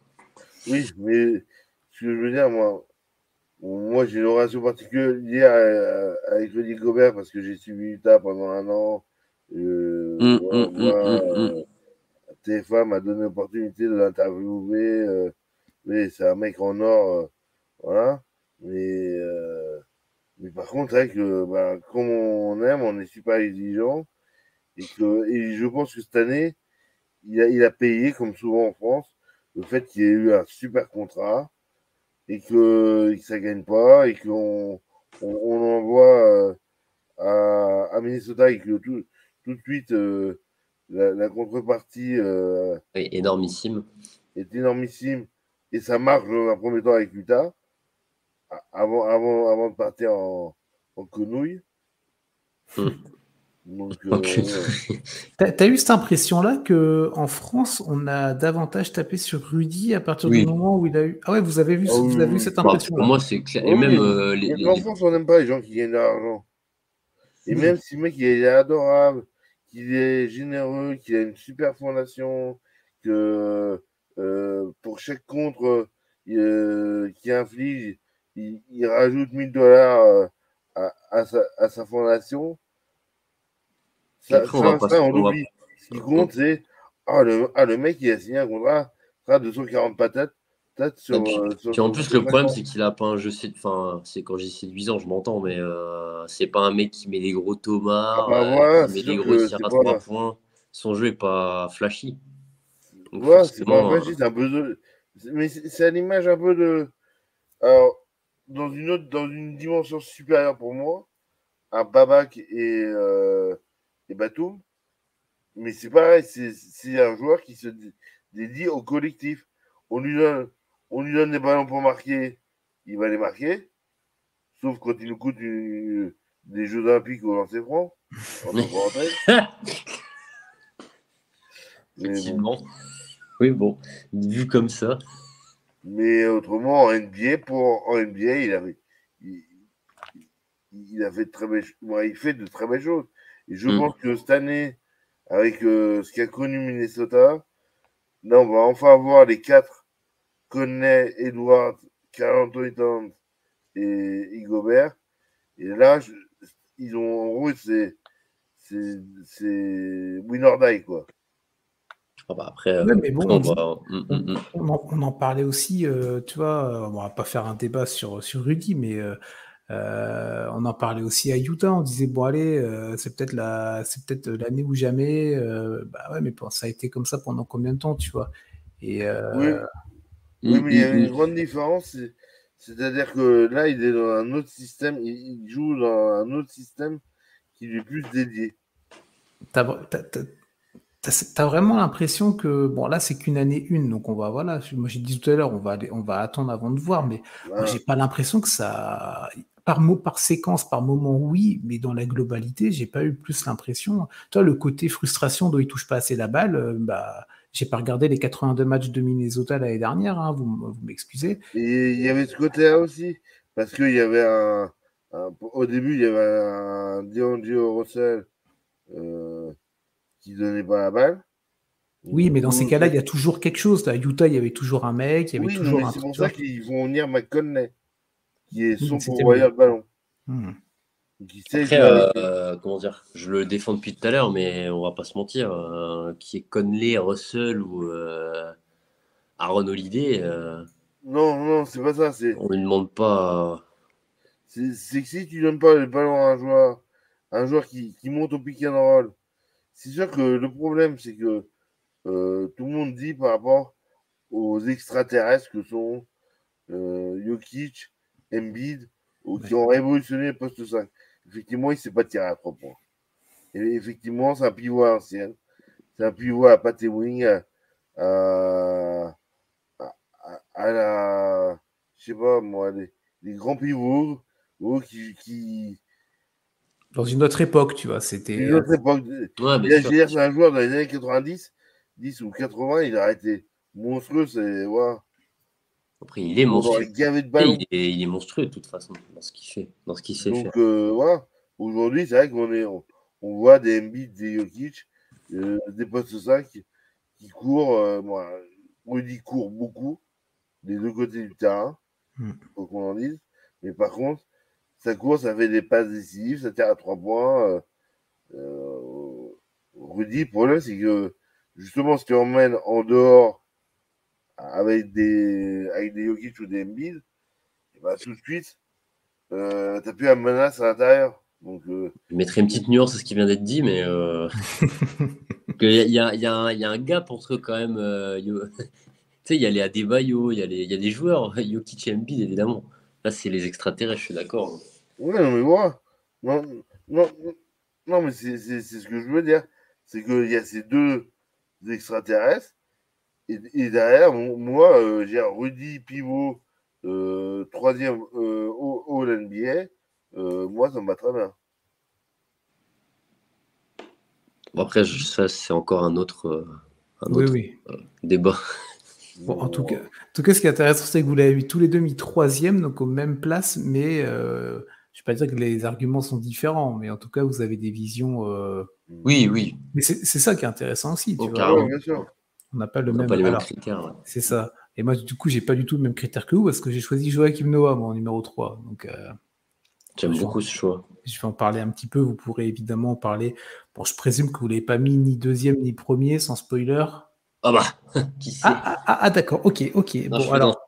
Oui, mais ce que je veux dire, moi j'ai une relation particulière avec Rudy Gobert parce que j'ai suivi Utah pendant un an. TFA m'a donné l'opportunité de l'interviewer. Mais c'est un mec en or, voilà. Mais par contre, c'est vrai que comme on aime, on est super exigeant. Et je pense que cette année, il a payé, comme souvent en France, le fait qu'il ait eu un super contrat et que ça ne gagne pas et qu'on l'envoie à Minnesota et que tout de suite, la contrepartie énormissime. Est énormissime et ça marche dans un premier temps avec Utah avant de partir en quenouille. Donc, T'as eu cette impression-là qu'en France, on a davantage tapé sur Rudy à partir du moment où il a eu. Ah ouais, vous avez vu cette impression-là. Pour moi, c'est clair. Et même en France, on n'aime pas les gens qui gagnent de l'argent. Et même si le mec il est adorable, qu'il est généreux, qu'il a une super fondation, que pour chaque contre qu'il inflige, il rajoute $1000 à sa fondation. Ça, on l'oublie. Ce qui compte, c'est le mec, il a signé un contrat à 240 patates. Puis en plus, le problème, c'est qu'il a pas un jeu. Enfin, c'est quand j'ai 8 ans, je m'entends, mais c'est pas un mec qui met des gros tomards, qui met des gros tirs à 3 points. Son jeu est pas flashy. Donc, ouais, c'est pas flashy, c'est un peu de. Mais c'est à l'image un peu de. Alors, dans une dimension supérieure pour moi, un Babak et Batum. Mais c'est pareil, c'est un joueur qui se dédie au collectif. On lui donne des ballons pour marquer, il va les marquer. Sauf quand il nous coûte des Jeux Olympiques au lancer franc. Effectivement. Bon. Oui, bon, vu comme ça. Mais autrement, en NBA, il a fait de très belles choses. Il fait de très belles choses. Et je pense que cette année, avec ce qu'a connu Minnesota, là, on va enfin avoir les 4 Conley, Edwards, Karl-Anthony Towns et Gobert. Et là, ils ont, en gros, c'est win or die, quoi. Après, mais bon, on en parlait aussi, tu vois, on va pas faire un débat sur Rudy, mais on en parlait aussi à Utah, on disait bon allez, c'est peut-être l'année ou jamais. Ouais, mais ça a été comme ça pendant combien de temps, tu vois. Et oui, mais il y a une grande différence, c'est-à-dire que là, il est dans un autre système, il joue dans un autre système qui lui est plus dédié. T'as vraiment l'impression que bon là c'est qu'une année une, donc on va moi j'ai dit tout à l'heure on va attendre avant de voir, mais moi j'ai pas l'impression que ça par séquence, par moment oui, mais dans la globalité j'ai pas eu plus l'impression. Toi le côté frustration dont il touche pas assez la balle, J'ai pas regardé les 82 matchs de Minnesota l'année dernière, hein, vous m'excusez. Et il y avait ce côté-là aussi, parce qu'il y avait au début, il y avait un D'Angelo Russell qui donnait pas la balle. Oui, mais dans ces cas-là, il y a toujours quelque chose. À Utah, il y avait toujours un mec, il y avait toujours un c'est pour ça qu'ils vont venir McConley, qui est son pourvoyeur de ballon. Après, comment dire, je le défends depuis tout à l'heure, mais on va pas se mentir, qui est Conley, Russell ou Aaron Holiday. Non, c'est pas ça. On lui demande pas. C'est que si tu donnes pas le ballon à un joueur qui monte au pick and roll, c'est sûr que le problème, c'est que tout le monde dit par rapport aux extraterrestres que sont Jokic, Embiid, qui ont révolutionné le poste 5. Effectivement, il ne sait pas tirer à 3 points. Et effectivement, c'est un pivot à l'ancienne. C'est un pivot à Pat Ewing, à la. Je sais pas moi, les grands pivots qui. Dans une autre époque, tu vois, c'était. Une autre époque. C'est un joueur dans les années 90, 10 ou 80, il a été monstrueux, c'est. Voilà. Après, il est monstrueux. Il est monstrueux de toute façon dans ce qu'il fait, dans ce qu'il sait faire. Donc voilà. Aujourd'hui, c'est vrai on voit des Embiid, des Jokic, des postes 5 qui courent. Rudy court beaucoup des deux côtés du terrain, faut qu'on en dise. Mais par contre, ça court, ça fait des passes décisives, ça tire à 3 points. Rudy, le problème, c'est que justement, si tu emmènes en dehors avec des Jokic ou des Embiid, bah, tout de suite, t'as plus la menace à l'intérieur. Donc, je mettrais une petite nuance à ce qui vient d'être dit, mais il y a un gap entre quand même. Tu sais, il y a les Adebayo, il y a des joueurs, Jokic et Embiid, évidemment. Là, c'est les extraterrestres, je suis d'accord. Ouais, non, mais voilà. Non, mais c'est ce que je veux dire. C'est qu'il y a ces deux extraterrestres. Et derrière, moi, j'ai Rudy Pivot, troisième All NBA. Moi, ça me va très bien. Bon, après, ça, c'est encore un autre débat. Bon, en tout cas, ce qui est intéressant, c'est que vous l'avez tous les deux mis troisième, donc aux mêmes places, mais je ne vais pas dire que les arguments sont différents, mais en tout cas, vous avez des visions. Oui. Mais c'est ça qui est intéressant aussi, tu vois. Ouais, bien sûr. On n'a pas le même. Pas les mêmes critères. Ouais. C'est ça. Et moi, du coup, j'ai pas du tout le même critère que vous, parce que j'ai choisi Joachim Noah, mon numéro 3. Donc, j'aime beaucoup ce choix. Je vais en parler un petit peu. Vous pourrez évidemment en parler. Bon, je présume que vous ne l'avez pas mis ni deuxième ni premier, sans spoiler. Ah bah, qui sait. D'accord. Ok. Non, bon, alors.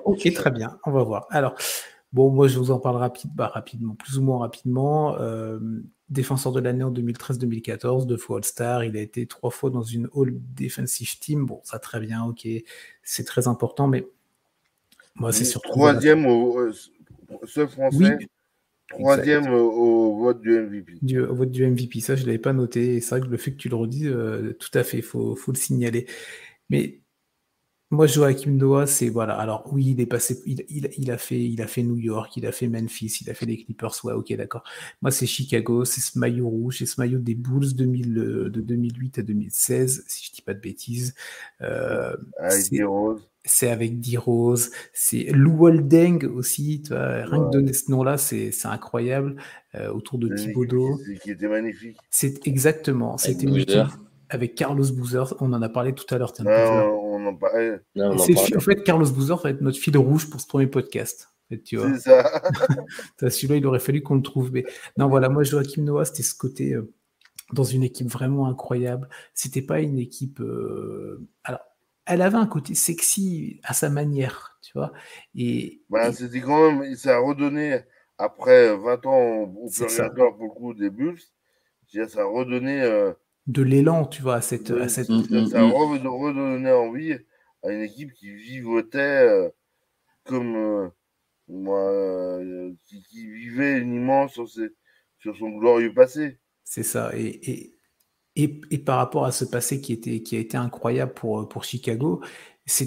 Ok, très bien. On va voir. Alors, bon, moi, je vous en parle rapidement, plus ou moins rapidement. Défenseur de l'année en 2013-2014, 2 fois All-Star. Il a été 3 fois dans une All Defensive Team. Bon, ça, très bien. Ok, c'est très important, mais moi, c'est surtout. Troisième seul français. Oui. Troisième au vote du MVP. Au vote du MVP, ça je ne l'avais pas noté. Et c'est vrai que le fait que tu le redises, tout à fait, il faut le signaler. Mais moi, Joachim Noah, c'est voilà. Alors oui, il est passé, il a fait New York, il a fait Memphis, il a fait les Clippers. Ouais, ok, d'accord. Moi, c'est Chicago, c'est ce maillot rouge, c'est ce maillot des Bulls de 2008 à 2016, si je dis pas de bêtises. Avec D-Rose. C'est avec D-Rose, c'est Lou Holding aussi, tu vois, rien que donner ce nom-là, c'est incroyable, autour de Thibodeau. Qui était magnifique. C'est exactement, c'était une équipe avec Carlos Boozer, on en a parlé tout à l'heure. On en parlait. En fait, Carlos Boozer va être notre fil rouge pour ce premier podcast. En fait, tu vois. C'est ça. Celui-là, il aurait fallu qu'on le trouve. Mais non, voilà, moi, Joachim Noah, c'était ce côté dans une équipe vraiment incroyable. C'était pas une équipe. Alors, elle avait un côté sexy à sa manière, tu vois. C'était quand même, ça a redonné, après 20 ans au purgatoire pour le coup des Bulls, ça a redonné de l'élan, tu vois, à cette. Ça a redonné envie à une équipe qui vivotait comme qui vivait uniment sur son glorieux passé. C'est ça. Et par rapport à ce passé qui a été incroyable pour Chicago, ça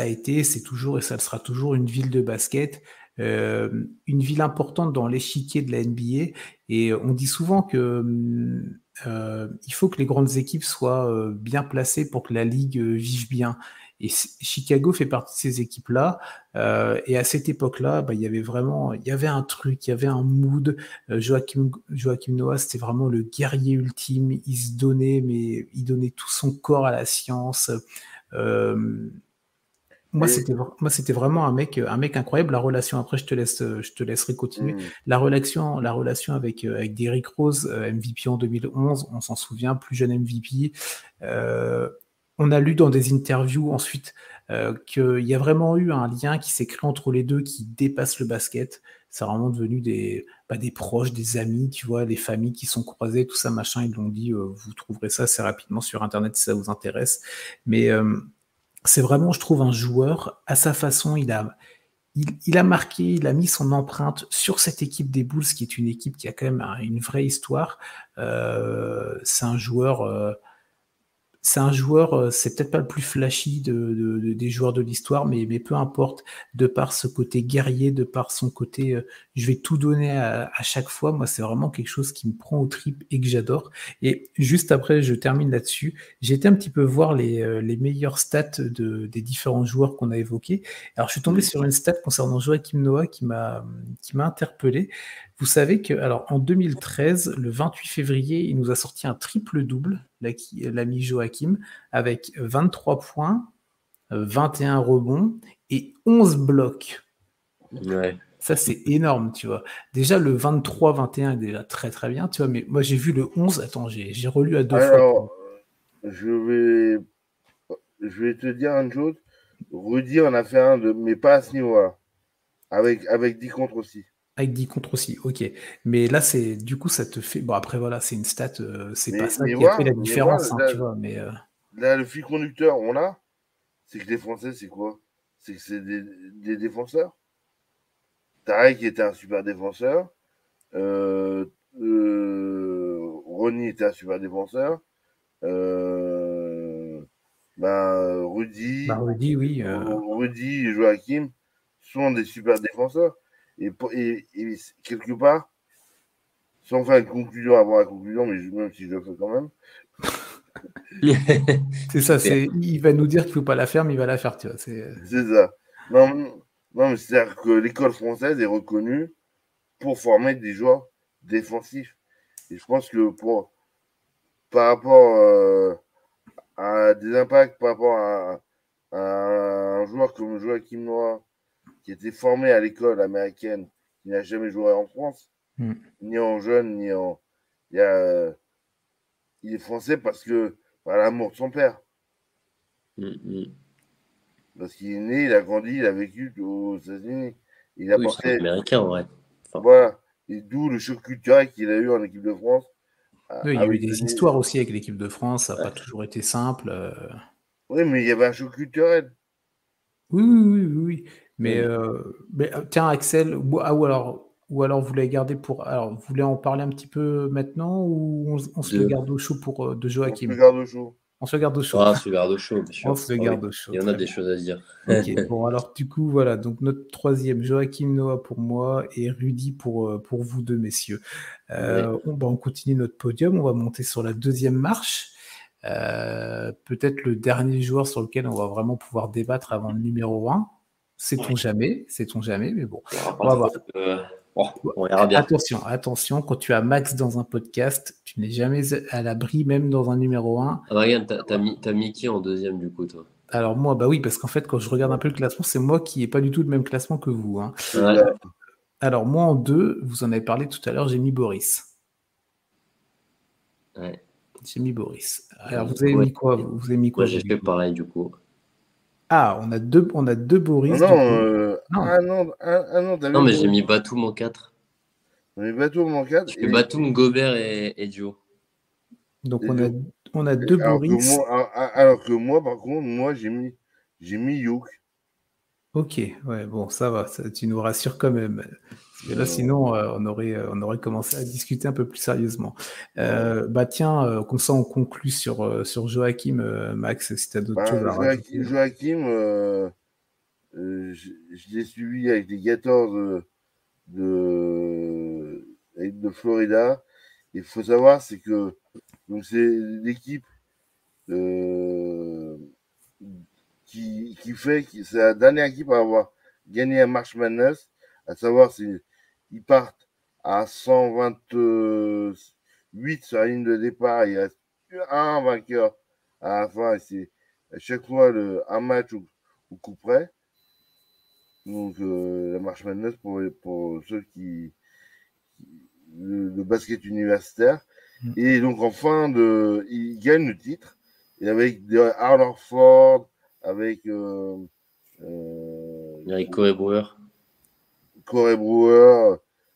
a été, c'est toujours et ça le sera toujours une ville de basket, une ville importante dans l'échiquier de la NBA. Et on dit souvent que il faut que les grandes équipes soient bien placées pour que la ligue vive bien. Et Chicago fait partie de ces équipes-là. Et à cette époque-là, il y avait un truc, il y avait un mood. Joachim Noah, c'était vraiment le guerrier ultime. Il se donnait, mais il donnait tout son corps à la science. Moi, c'était vraiment un mec incroyable. La relation, après, je te laisserai continuer. La relation avec Derrick Rose, MVP en 2011, on s'en souvient, plus jeune MVP. On a lu dans des interviews ensuite qu'il y a vraiment eu un lien qui s'est créé entre les deux qui dépasse le basket. C'est vraiment devenu des proches, des amis, tu vois, des familles qui sont croisées, tout ça, machin. Ils l'ont dit, vous trouverez ça assez rapidement sur Internet si ça vous intéresse. Mais c'est vraiment, je trouve, un joueur, à sa façon, il a marqué, il a mis son empreinte sur cette équipe des Bulls, qui est une équipe qui a quand même une vraie histoire. C'est un joueur, c'est peut-être pas le plus flashy des joueurs de l'histoire, mais peu importe, de par ce côté guerrier, de par son côté, je vais tout donner à chaque fois. Moi, c'est vraiment quelque chose qui me prend aux tripes et que j'adore. Et juste après, je termine là-dessus. J'ai été un petit peu voir les meilleures stats des différents joueurs qu'on a évoqués. Alors, je suis tombé sur une stat concernant Joachim Noah qui m'a interpellé. Vous savez que, alors, en 2013, le 28 février, il nous a sorti un triple-double, l'ami Joachim, avec 23 points, 21 rebonds et 11 blocs. Ouais. Ça, c'est énorme, tu vois. Déjà, le 23-21 est déjà très, très bien, tu vois. Mais moi, j'ai vu le 11. Attends, j'ai relu à deux fois. Alors, je vais te dire une chose. Rudy en a fait un, mais pas à ce niveau-là. Avec 10 contre aussi. Avec 10 contre aussi, ok. Mais là, du coup, ça te fait. Bon, après, voilà, c'est une stat, c'est pas ça qui a fait la différence, hein, tu vois. Mais, là, le fil conducteur, c'est que les Français, c'est quoi? C'est que c'est des défenseurs. Tarek était un super défenseur. Ronnie était un super défenseur. Rudy, oui. Rudy et Joachim sont des super défenseurs. Et quelque part, sans faire une conclusion avant la conclusion, mais même si je le fais quand même. C'est ça, il va nous dire qu'il ne faut pas la faire, mais il va la faire, tu vois. C'est ça. Non, mais c'est-à-dire que l'école française est reconnue pour former des joueurs défensifs. Et je pense que par rapport à des impacts, par rapport à un joueur comme Joachim Noah, qui était formé à l'école américaine, qui n'a jamais joué en France, ni en jeune, ni en. Il est français parce que par l'amour de son père. Parce qu'il est né, il a grandi, il a vécu aux États-Unis. Il a porté. C'est américain, ouais. Voilà. Et d'où le choc culturel qu'il a eu en équipe de France. Oui, il y a eu des histoires aussi avec l'équipe de France, ça n'a pas toujours été simple. Oui, mais il y avait un choc culturel. Oui. Mais tiens, Axel, ou alors vous voulez garder pour. Alors, vous voulez en parler un petit peu maintenant ou on se le garde au chaud pour de Joachim? On se le garde au chaud. On se le garde au chaud. On se le garde au chaud, bien sûr. On se le garde au chaud. Il y en a des choses à se dire. Ok, bon, alors du coup, voilà, donc notre troisième, Joachim Noah pour moi et Rudy pour vous deux, messieurs. On continue notre podium, on va monter sur la deuxième marche. Peut-être le dernier joueur sur lequel on va vraiment pouvoir débattre avant le numéro 1. Sait-on jamais, mais bon. On va voir. On verra bien. Attention, quand tu as Max dans un podcast, tu n'es jamais à l'abri, même dans un numéro 1. Ah, regarde, t'as mis qui en deuxième du coup, toi? Alors moi, oui, parce qu'en fait, quand je regarde un peu le classement, c'est moi qui n'ai pas du tout le même classement que vous. Hein. Ouais. Alors moi, en 2, vous en avez parlé tout à l'heure, j'ai mis Boris. Ouais. J'ai mis Boris. Alors vous avez mis quoi? Vous avez mis quoi? Moi, j'ai fait pareil du coup. Ah, on a deux Boris. Non, mais j'ai mis Batum en 4. On a mis Batum en 4. Je fais Batum, Gobert et Joe. Donc on a deux Boris. Alors que moi, par contre, j'ai mis Youk. Ok, ouais, bon, ça va, tu nous rassures quand même. Parce que là, sinon, on aurait commencé à discuter un peu plus sérieusement. Tiens, comme ça, on conclut sur Joachim, Max, si tu as d'autres choses à rajouter. Joachim, je l'ai suivi avec les Gators de Florida. il faut savoir, c'est que c'est l'équipe c'est la dernière équipe à avoir gagné un March Madness, à savoir ils partent à 128 sur la ligne de départ, il reste un vainqueur à la fin, et c'est à chaque fois un match au coup près. Donc la March Madness pour ceux le basket universitaire. Et donc en il gagne le titre, et avec Arnold Ford, avec Corey Brewer. Corey Brewer,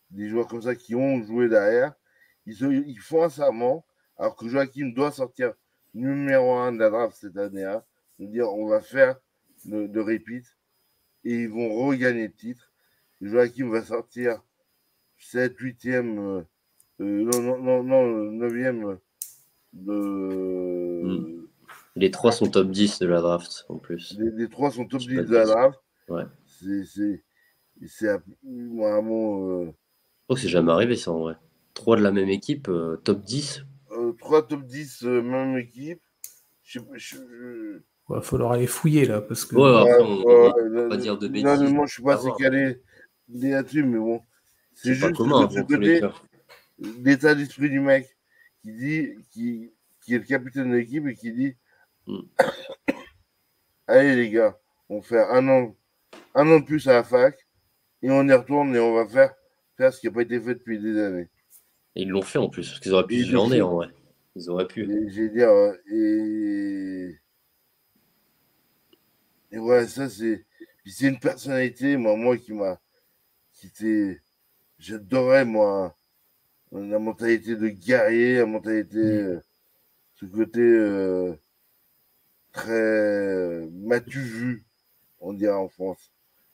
des joueurs comme ça qui ont joué derrière. Ils font un serment, alors que Joachim doit sortir numéro 1 de la draft cette année-là. C'est-à-dire, on va faire de repeat, et ils vont regagner le titre. Joachim va sortir 7, 8e, non, 9e de. Les 3 sont top 10 de la draft en plus. Les 3 sont top 10 de la draft. Ouais. C'est vraiment. C'est jamais arrivé ça en vrai. 3 de la même équipe, top 10. 3 top 10, même équipe. Il va falloir aller fouiller là, parce que. Après, on va pas dire de bêtises. Moi, je suis pas assez calé là-dessus, mais bon. C'est juste commun, de ce côté, l'état d'esprit du mec qui est le capitaine de l'équipe et qui dit allez les gars, on fait un an de plus à la fac, et on y retourne, et on va faire ce qui n'a pas été fait depuis des années. Et ils l'ont fait en plus, parce qu'ils auraient pu se viander en vrai. Ils auraient pu. J'ai dire, et ouais, ça c'est une personnalité, moi j'adorais, moi, la mentalité de guerrier, la mentalité, ce côté très m'as-tu vu, on dirait en France.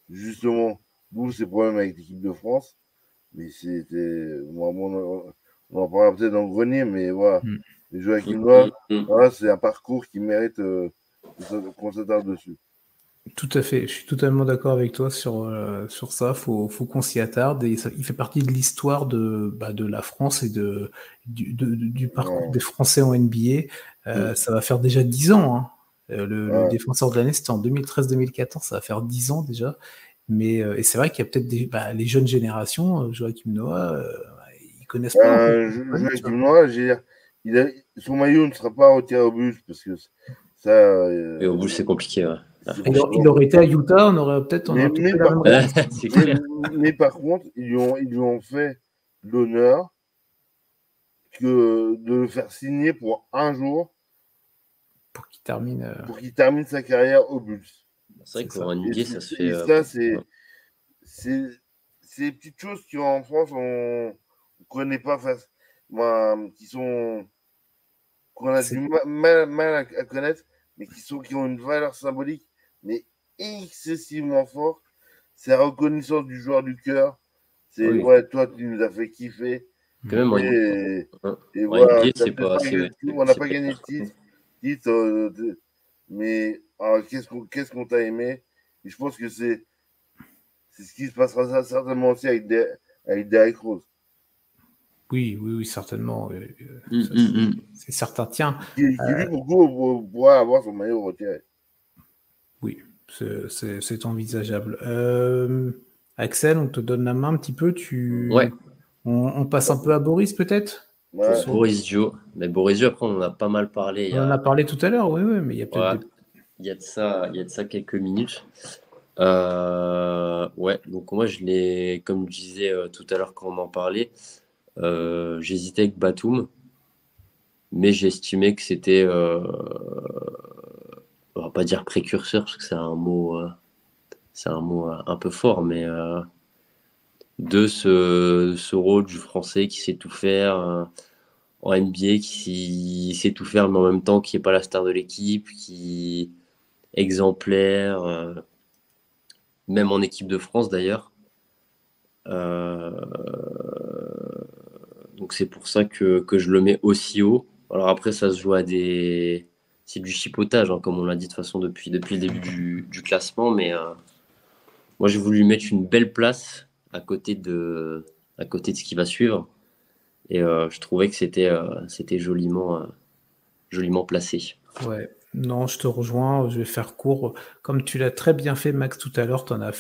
Justement, d'où ces problèmes avec l'équipe de France. Mais c'était. Moi, on en parlera peut-être dans le grenier, mais voilà. Les Joachim Noah, voilà, c'est un parcours qui mérite qu'on s'attarde dessus. Tout à fait, je suis totalement d'accord avec toi sur ça. Faut qu'on s'y attarde, et il fait partie de l'histoire de la France et du parcours des Français en NBA. Ça va faire déjà 10 ans. Hein. Le défenseur de l'année, c'était en 2013-2014, ça va faire 10 ans déjà. Mais et c'est vrai qu'il y a peut-être les jeunes générations, Joachim Noah, ils connaissent pas. Joachim Noah, son maillot ne sera pas retiré au bus, parce que ça. Et au bout, c'est compliqué. Ouais. Il aurait été à Utah, on aurait peut-être. Mais par contre, ils lui ont fait l'honneur de le faire signer pour un jour. Pour qu'il termine. Pour qu'il termine sa carrière au Bulls. C'est vrai qu'en NBA, ça se fait. Et ça, c'est des petites choses qu'en France, on ne connaît pas, qu'on a du mal à connaître, mais qui ont une valeur symbolique, mais excessivement forte. C'est la reconnaissance du joueur du cœur. C'est ouais, toi, tu nous as fait kiffer. Quand même, et voilà, on n'a pas gagné de titre, mais qu'est-ce qu'on t'a aimé. Et je pense que c'est ce qui se passera certainement aussi avec Derrick Rose. Oui, certainement. C'est certain. Tiens. Qui lui, pourra avoir son maillot retiré. Oui, c'est envisageable. Axel, on te donne la main un petit peu. Ouais. On passe un peu à Boris, peut-être. Ouais. Boris Dio. Mais Boris Dio, après, on en a pas mal parlé. On en a parlé tout à l'heure, oui, mais il y a peut-être il y a de ça quelques minutes. Ouais, donc moi, comme je disais tout à l'heure quand on en parlait, j'hésitais avec Batum, mais j'estimais que c'était, on va pas dire précurseur, parce que c'est un mot un peu fort, mais de ce rôle du Français qui sait tout faire en NBA, qui sait tout faire, mais en même temps qui n'est pas la star de l'équipe, qui est exemplaire, même en équipe de France d'ailleurs. Donc c'est pour ça que je le mets aussi haut. Alors après, ça se joue c'est du chipotage, hein, comme on l'a dit de toute façon depuis le début du classement, mais moi j'ai voulu lui mettre une belle place à côté de ce qui va suivre. Et je trouvais que c'était joliment placé. Ouais, non, je te rejoins, je vais faire court. Comme tu l'as très bien fait, Max, tout à l'heure, t'en as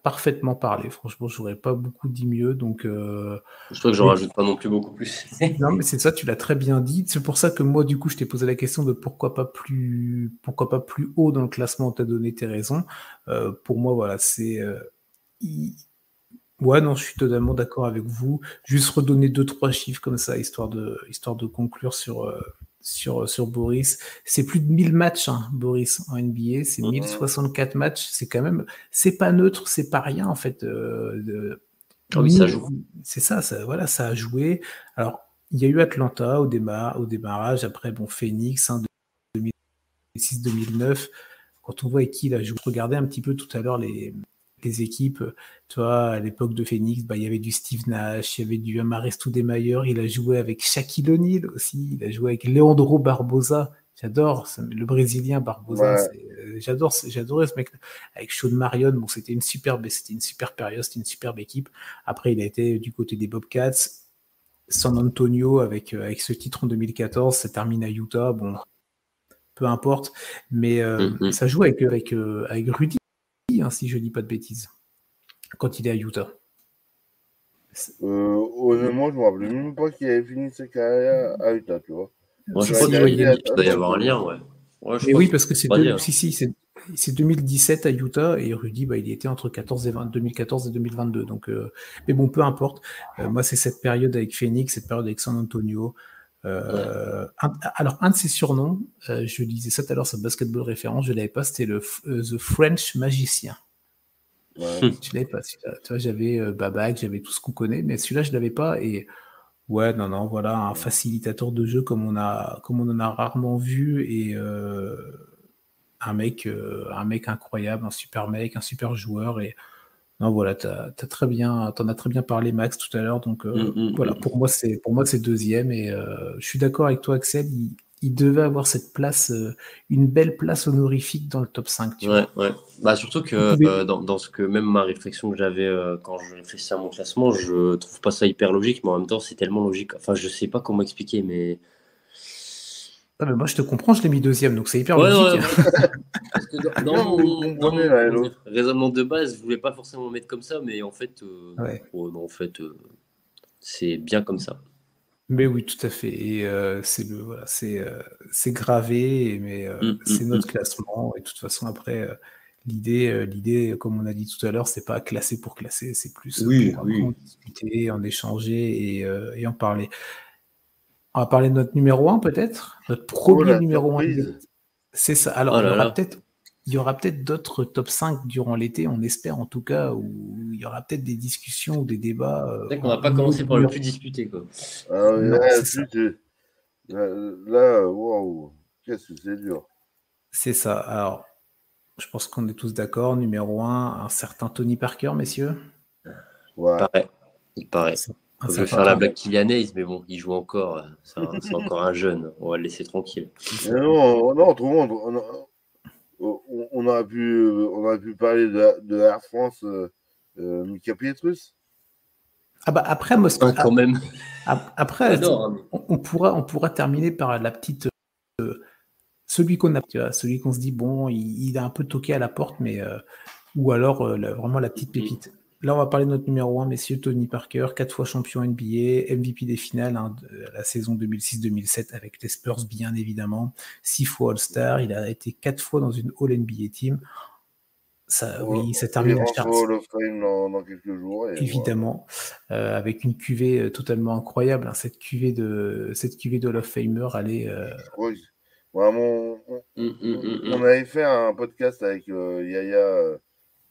parfaitement parlé. Franchement, j'aurais pas beaucoup dit mieux. Donc, je trouve que j'en rajoute pas non plus beaucoup plus. non, mais c'est ça, tu l'as très bien dit. C'est pour ça que moi, du coup, je t'ai posé la question de pourquoi pas plus haut dans le classement. T'as donné tes raisons. Pour moi, voilà, ouais, non, je suis totalement d'accord avec vous. Juste redonner 2-3 chiffres comme ça, histoire de conclure sur Boris. C'est plus de 1000 matchs, hein, Boris, en NBA. C'est 1064 matchs. C'est quand même, c'est pas neutre, c'est pas rien, en fait. Oui, ça joue. C'est ça, voilà, ça a joué. Alors, il y a eu Atlanta au démarrage. Après, bon, Phoenix, hein, 2006-2009. Quand on voit avec qui il a joué, je regardais un petit peu tout à l'heure les équipes. Tu vois, à l'époque de Phoenix, il y avait du Steve Nash, il y avait du Amar'e Stoudemire, il a joué avec Shaquille O'Neal aussi, il a joué avec Leandro Barbosa. J'adore le Brésilien Barbosa. Ouais. J'adorais ce mec. Avec Sean Marion, bon, c'était une super période, c'était une superbe équipe. Après, il a été du côté des Bobcats. San Antonio avec ce titre en 2014, ça termine à Utah. Bon, peu importe, mais ça joue avec Rudy, hein, si je dis pas de bêtises, quand il est à Utah. Honnêtement, je me rappelle même pas qu'il avait fini sa carrière à Utah, tu vois. Moi, je crois qu'il doit y avoir un lien, ouais. Mais oui, parce que c'est 2017 à Utah et Rudy, il était entre 2014 et 2022. Donc, mais bon, peu importe. Moi, c'est cette période avec Phoenix, cette période avec San Antonio. Alors, un de ses surnoms, je disais ça tout à l'heure sur Basketball Référence, je ne l'avais pas, c'était le The French Magicien. Ouais. Je l'avais pas, celui-là. Tu vois, j'avais Babac, j'avais tout ce qu'on connaît, mais celui-là, je ne l'avais pas. Et ouais, non, voilà, un facilitateur de jeu comme on en a rarement vu, et un mec incroyable, un super mec, un super joueur. Et non, voilà, t'en as très bien parlé, Max, tout à l'heure. Donc voilà, pour moi c'est deuxième, et je suis d'accord avec toi, Axel. Il devait avoir cette place, une belle place honorifique dans le top 5. Tu vois. Bah, surtout que dans ce que même ma réflexion que j'avais quand je réfléchissais à mon classement, je trouve pas ça hyper logique, mais en même temps c'est tellement logique. Enfin, je sais pas comment expliquer, mais. Ah, mais moi je te comprends, je l'ai mis deuxième, donc c'est hyper logique. Parce que dans mon raisonnement de base, je voulais pas forcément le mettre comme ça, mais en fait, c'est bien comme ça. Mais oui, tout à fait. Et c'est gravé, mais c'est notre classement. Et de toute façon, après, l'idée, comme on a dit tout à l'heure, c'est pas classer pour classer, c'est plus pour en discuter, en échanger et en parler. On va parler de notre numéro 1, peut-être. Notre premier numéro 1. C'est ça. Alors, il y aura peut-être d'autres top 5 durant l'été, on espère en tout cas, où il y aura peut-être des discussions ou des débats. C'est vrai qu'on n'a pas commencé par le plus discuté, quoi. Là, waouh, qu'est-ce que c'est dur. C'est ça. Alors, je pense qu'on est tous d'accord. Numéro 1, un certain Tony Parker, messieurs. Ouais. Il paraît. Je vais faire la blague Kylianaise, mais bon, il joue encore. C'est encore un jeune. On va le laisser tranquille. Non, tout le monde. On aurait pu parler de Air France, Mika Pietrus. Après, moi, quand même. Après, on pourra terminer par la petite. Celui qu'on se dit, bon, il a un peu toqué à la porte, mais. Ou alors, vraiment la petite pépite. Là, on va parler de notre numéro 1, messieurs, Tony Parker, 4 fois champion NBA, MVP des finales de la saison 2006-2007 avec les Spurs, bien évidemment. 6 fois All-Star, il a été 4 fois dans une All-NBA team. Ça termine à Hall of Fame dans quelques jours. Évidemment, avec une cuvée totalement incroyable. Hein, cette cuvée de Hall of Famer, Vraiment, on avait fait un podcast avec Yaya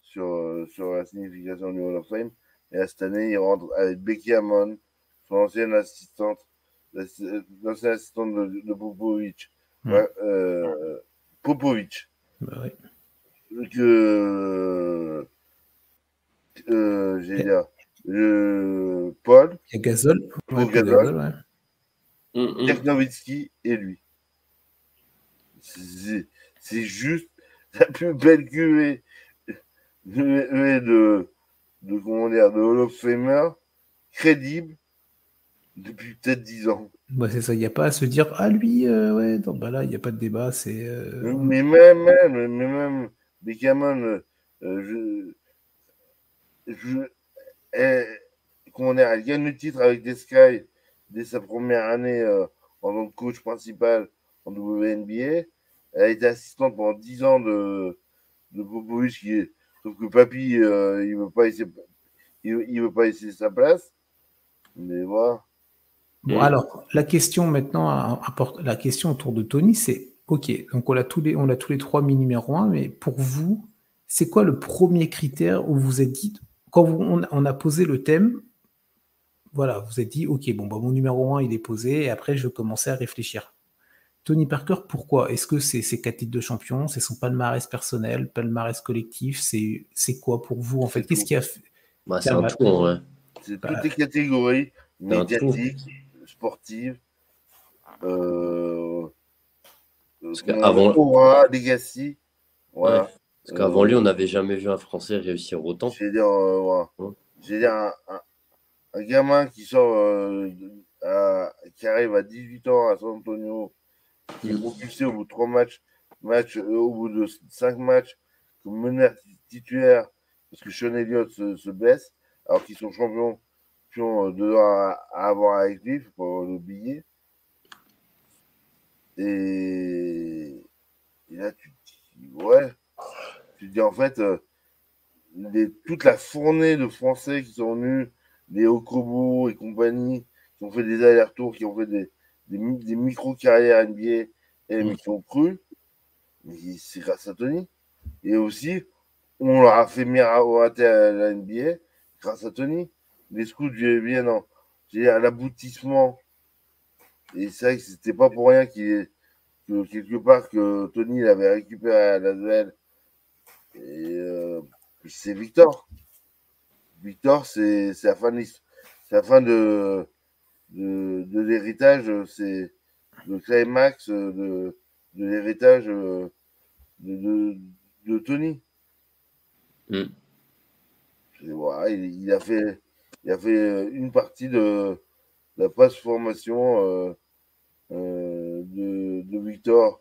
sur la signification du Hall of Fame. Et cette année, il rentre avec Becky Hammon, son ancienne assistante, de Popovic. Popovic. Bah ouais. J'ai dit, Paul. Il y a Gasol. Gasol, Dirk Nowitzki et lui. C'est juste la plus belle cuvée de Hall of Famer, crédible, depuis peut-être 10 ans. Bah, c'est ça, il n'y a pas à se dire « Ah, lui, ouais, non, bah là, il n'y a pas de débat. » Mais même Beckham, elle, comment dire, elle gagne le titre avec des Sky dès sa première année en tant que coach principal en WNBA. Elle a été assistante pendant 10 ans de Popovich, sauf que Papy, il veut pas il veut pas laisser sa place. Mais voilà. Bon, alors, la question maintenant, la question autour de Tony, c'est OK, donc on a tous les trois mis numéro 1, mais pour vous, c'est quoi le premier critère où vous vous êtes dit, quand on a posé le thème, voilà, vous êtes dit OK, bon, bah, mon numéro 1, il est posé, et après, je commençais à réfléchir. Tony Parker, pourquoi? Est-ce que c'est ses 4 titres de champion, c'est son palmarès personnel, palmarès collectif, c'est quoi pour vous en fait? Qu'est-ce qui a fait? Bah, c'est un tout, en vrai. C'est toutes les catégories médiatiques, sportives, aura, legacy. Voilà. Ouais. Parce qu'avant lui, on n'avait jamais vu un Français réussir autant. Je vais dire, voilà. J'ai dit un gamin qui sort, qui arrive à 18 ans à San Antonio, qui est propulsé au bout de 3 matchs, au bout de 5 matchs, comme meneur titulaire, parce que Sean Elliott se blesse, alors qu'ils sont champions 2 ans à avoir avec lui, il ne faut pas l'oublier. Et là, tu te dis, ouais, tu te dis en fait, toute la fournée de Français qui sont venus, les Okobo et compagnie, qui ont fait des allers-retours, qui ont fait des micro-carrières NBA, mais qui ont cru, mais c'est grâce à Tony. Et aussi, on leur a fait miroiter à la NBA grâce à Tony. Les scouts viennent à l'aboutissement. Et c'est vrai que c'était pas pour rien que quelque part que Tony l'avait récupéré à la duel. Et c'est Victor. Victor, c'est la fin de l'héritage, c'est le climax de l'héritage de Tony. Voilà, il a fait une partie de la transformation de Victor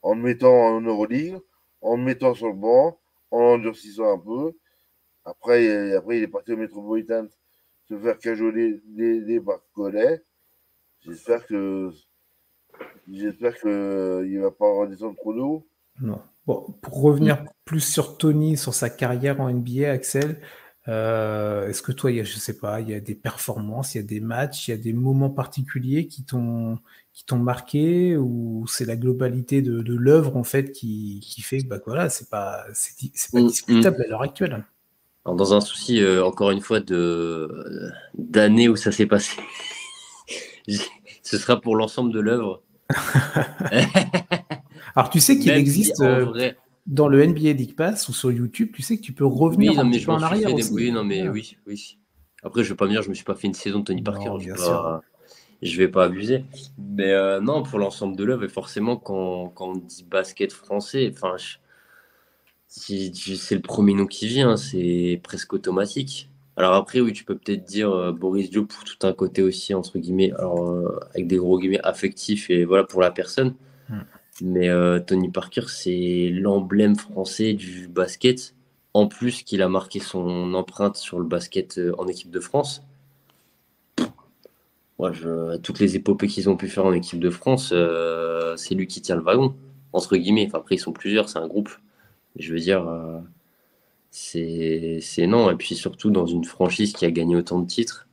en le mettant en Euroleague, en le mettant sur le banc, en l'endurcissant un peu. Après, il est parti au Metropolitan se faire cajoler par Collet. J'espère qu'il ne va pas redescendre trop d'eau. Non. Bon, pour revenir plus sur Tony, sur sa carrière en NBA, Axel, est-ce que toi, je sais pas, il y a des performances, il y a des matchs, il y a des moments particuliers qui t'ont marqué, ou c'est la globalité de l'œuvre en fait qui fait que voilà, c'est pas discutable à l'heure actuelle. Alors, dans un souci, encore une fois, d'années où ça s'est passé, ce sera pour l'ensemble de l'œuvre. Alors, tu sais qu'il existe dans le NBA League Pass ou sur YouTube, tu sais que tu peux revenir un petit peu en arrière aussi. Oui, non, mais oui. Après, je vais pas me dire, je me suis pas fait une saison de Tony Parker. Je vais pas abuser. Mais non, pour l'ensemble de l'œuvre, et forcément, quand on dit basket français, enfin, c'est le premier nom qui vient, c'est presque automatique. Alors après, oui, tu peux peut-être dire Boris Dio pour tout un côté aussi, entre guillemets, avec des gros guillemets affectifs, et voilà, pour la personne. Mais Tony Parker, c'est l'emblème français du basket. En plus qu'il a marqué son empreinte sur le basket en équipe de France. Toutes les épopées qu'ils ont pu faire en équipe de France, c'est lui qui tient le wagon, entre guillemets. Enfin, après, ils sont plusieurs, c'est un groupe. Je veux dire, c'est non. Et puis surtout, dans une franchise qui a gagné autant de titres,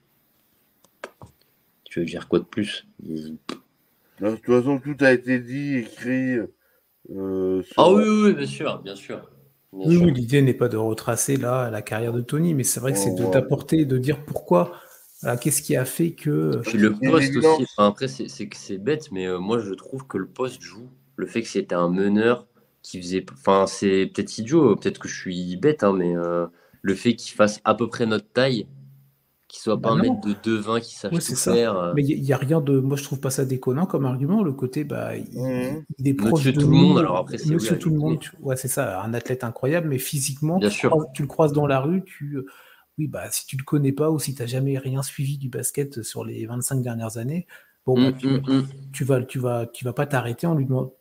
tu veux dire quoi de plus? De toute façon, tout a été dit, écrit. Ah oui, bien sûr. Oui, l'idée n'est pas de retracer là la carrière de Tony, mais c'est vrai que c'est de t'apporter, de dire pourquoi, qu'est-ce qui a fait que. Puis le poste aussi, après c'est bête, mais moi je trouve que le poste joue. Le fait que c'était un meneur qui faisait. Enfin, c'est peut-être idiot, peut-être que je suis bête, hein, mais le fait qu'il fasse à peu près notre taille, qu'il soit pas un mec de 2,20 qui sache tout faire. Mais il n'y a rien de. Moi, je trouve pas ça déconnant comme argument. Le côté, il est proche Monsieur de tout nous. Le monde, alors après, c'est Monsieur tout le monde. Ouais, c'est ça, un athlète incroyable, mais physiquement, bien sûr. Tu le croises dans la rue, oui, bah, si tu le connais pas ou si tu n'as jamais rien suivi du basket sur les 25 dernières années, bon, bah, tu vas pas t'arrêter en lui demandant,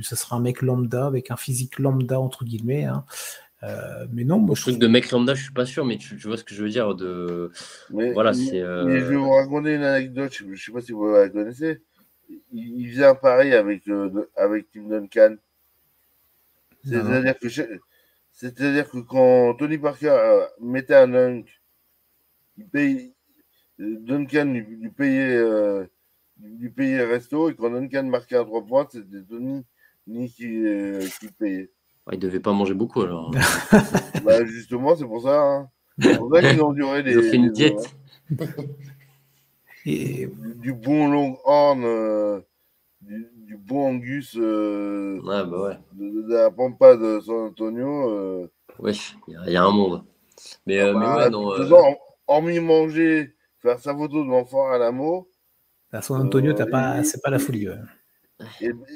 ça sera un mec lambda avec un physique lambda entre guillemets, hein. Mais non, moi, le truc de mec lambda, je suis pas sûr, mais tu vois ce que je veux dire. Voilà, mais je vais vous raconter une anecdote, je sais pas si vous la connaissez. Il faisait un pari avec Tim Duncan. C'est-à-dire que quand Tony Parker mettait un dunk, Duncan lui payait resto, et quand Duncan marquait un 3 points, c'était Tony qui payait. Il devait pas manger beaucoup alors. Bah justement, c'est pour ça. Hein. C'est pour ça qu'ils ont duré Ils ont fait une diète. Du bon Longhorn, du bon Angus ouais, bah ouais. de la Pampa de San Antonio. Ouais, il y a un monde. Mais ouais, non. De toute façon, hormis manger, faire sa photo devant Fort Alamo. À San Antonio, c'est pas la folie. Ouais.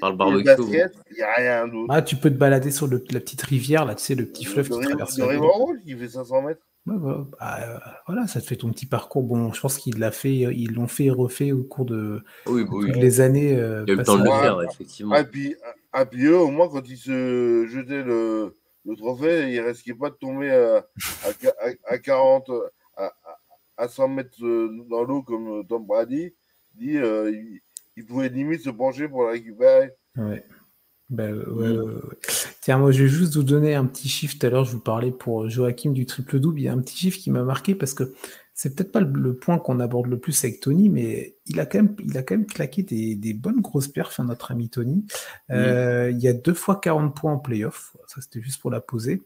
Par le barbecue. Le basket, il n'y a rien d'autre. Ah, tu peux te balader sur la petite rivière, là, tu sais, le petit fleuve qui traverse. Le Riverwalk, qui fait 500 mètres. Ouais, voilà, ça te fait ton petit parcours. Bon, je pense qu'ils l'ont fait et refait au cours de toutes les années. Il y a eu le temps de le faire, effectivement. Et puis eux, au moins, quand ils se jetaient le trophée, ils ne risquaient pas de tomber à 40, à 100 mètres dans l'eau, comme Tom Brady dit. Ils pouvaient limite se pencher pour la récupérer. Ouais. Tiens, moi je vais juste vous donner un petit chiffre. Tout à l'heure, je vous parlais pour Joachim du triple-double. Il y a un petit chiffre qui m'a marqué parce que c'est peut-être pas le point qu'on aborde le plus avec Tony, mais il a quand même claqué des bonnes grosses perfs, hein, notre ami Tony. Il y a 2 fois 40 points en playoff. Ça, c'était juste pour la poser.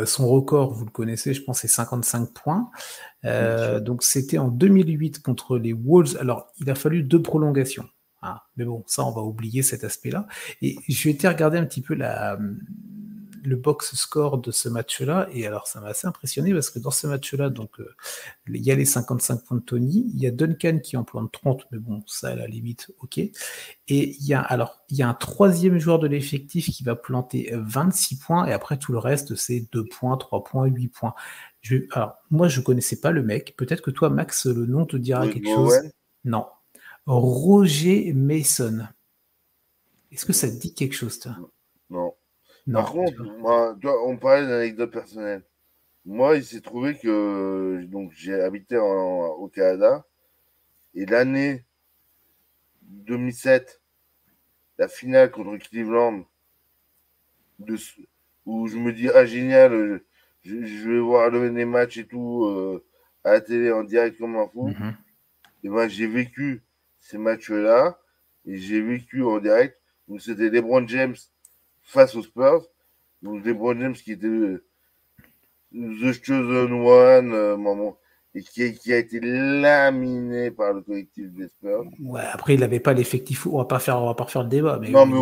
Son record, vous le connaissez, je pense, c'est 55 points. Donc, c'était en 2008 contre les Wolves. Alors, il a fallu 2 prolongations. Ah, mais bon, ça, on va oublier cet aspect-là. Et je vais été regarder un petit peu le box score de ce match-là. Et alors, ça m'a assez impressionné parce que dans ce match-là, donc, il y a les 55 points de Tony. Il y a Duncan qui en plante 30, mais bon, ça, à la limite, ok. Et il y a un troisième joueur de l'effectif qui va planter 26 points. Et après, tout le reste, c'est 2 points, 3 points, 8 points. Alors, moi, je connaissais pas le mec. Peut-être que toi, Max, le nom te dira quelque chose. Non. Roger Mason. Est-ce que ça te dit quelque chose, toi? Non. Par contre, moi, on parlait d'anecdote personnelle. Moi, il s'est trouvé que donc j'ai habité au Canada, et l'année 2007, la finale contre Cleveland, où je me dis, ah génial, je vais voir les matchs et tout à la télé en direct comme un fou. Et ben, j'ai vécu ces matchs-là, et j'ai vécu en direct où c'était LeBron James face aux Spurs. Donc LeBron James qui était The Chosen One, et qui a été laminé par le collectif des Spurs. Ouais, après il n'avait pas l'effectif. On va pas refaire le débat. Mais non, mais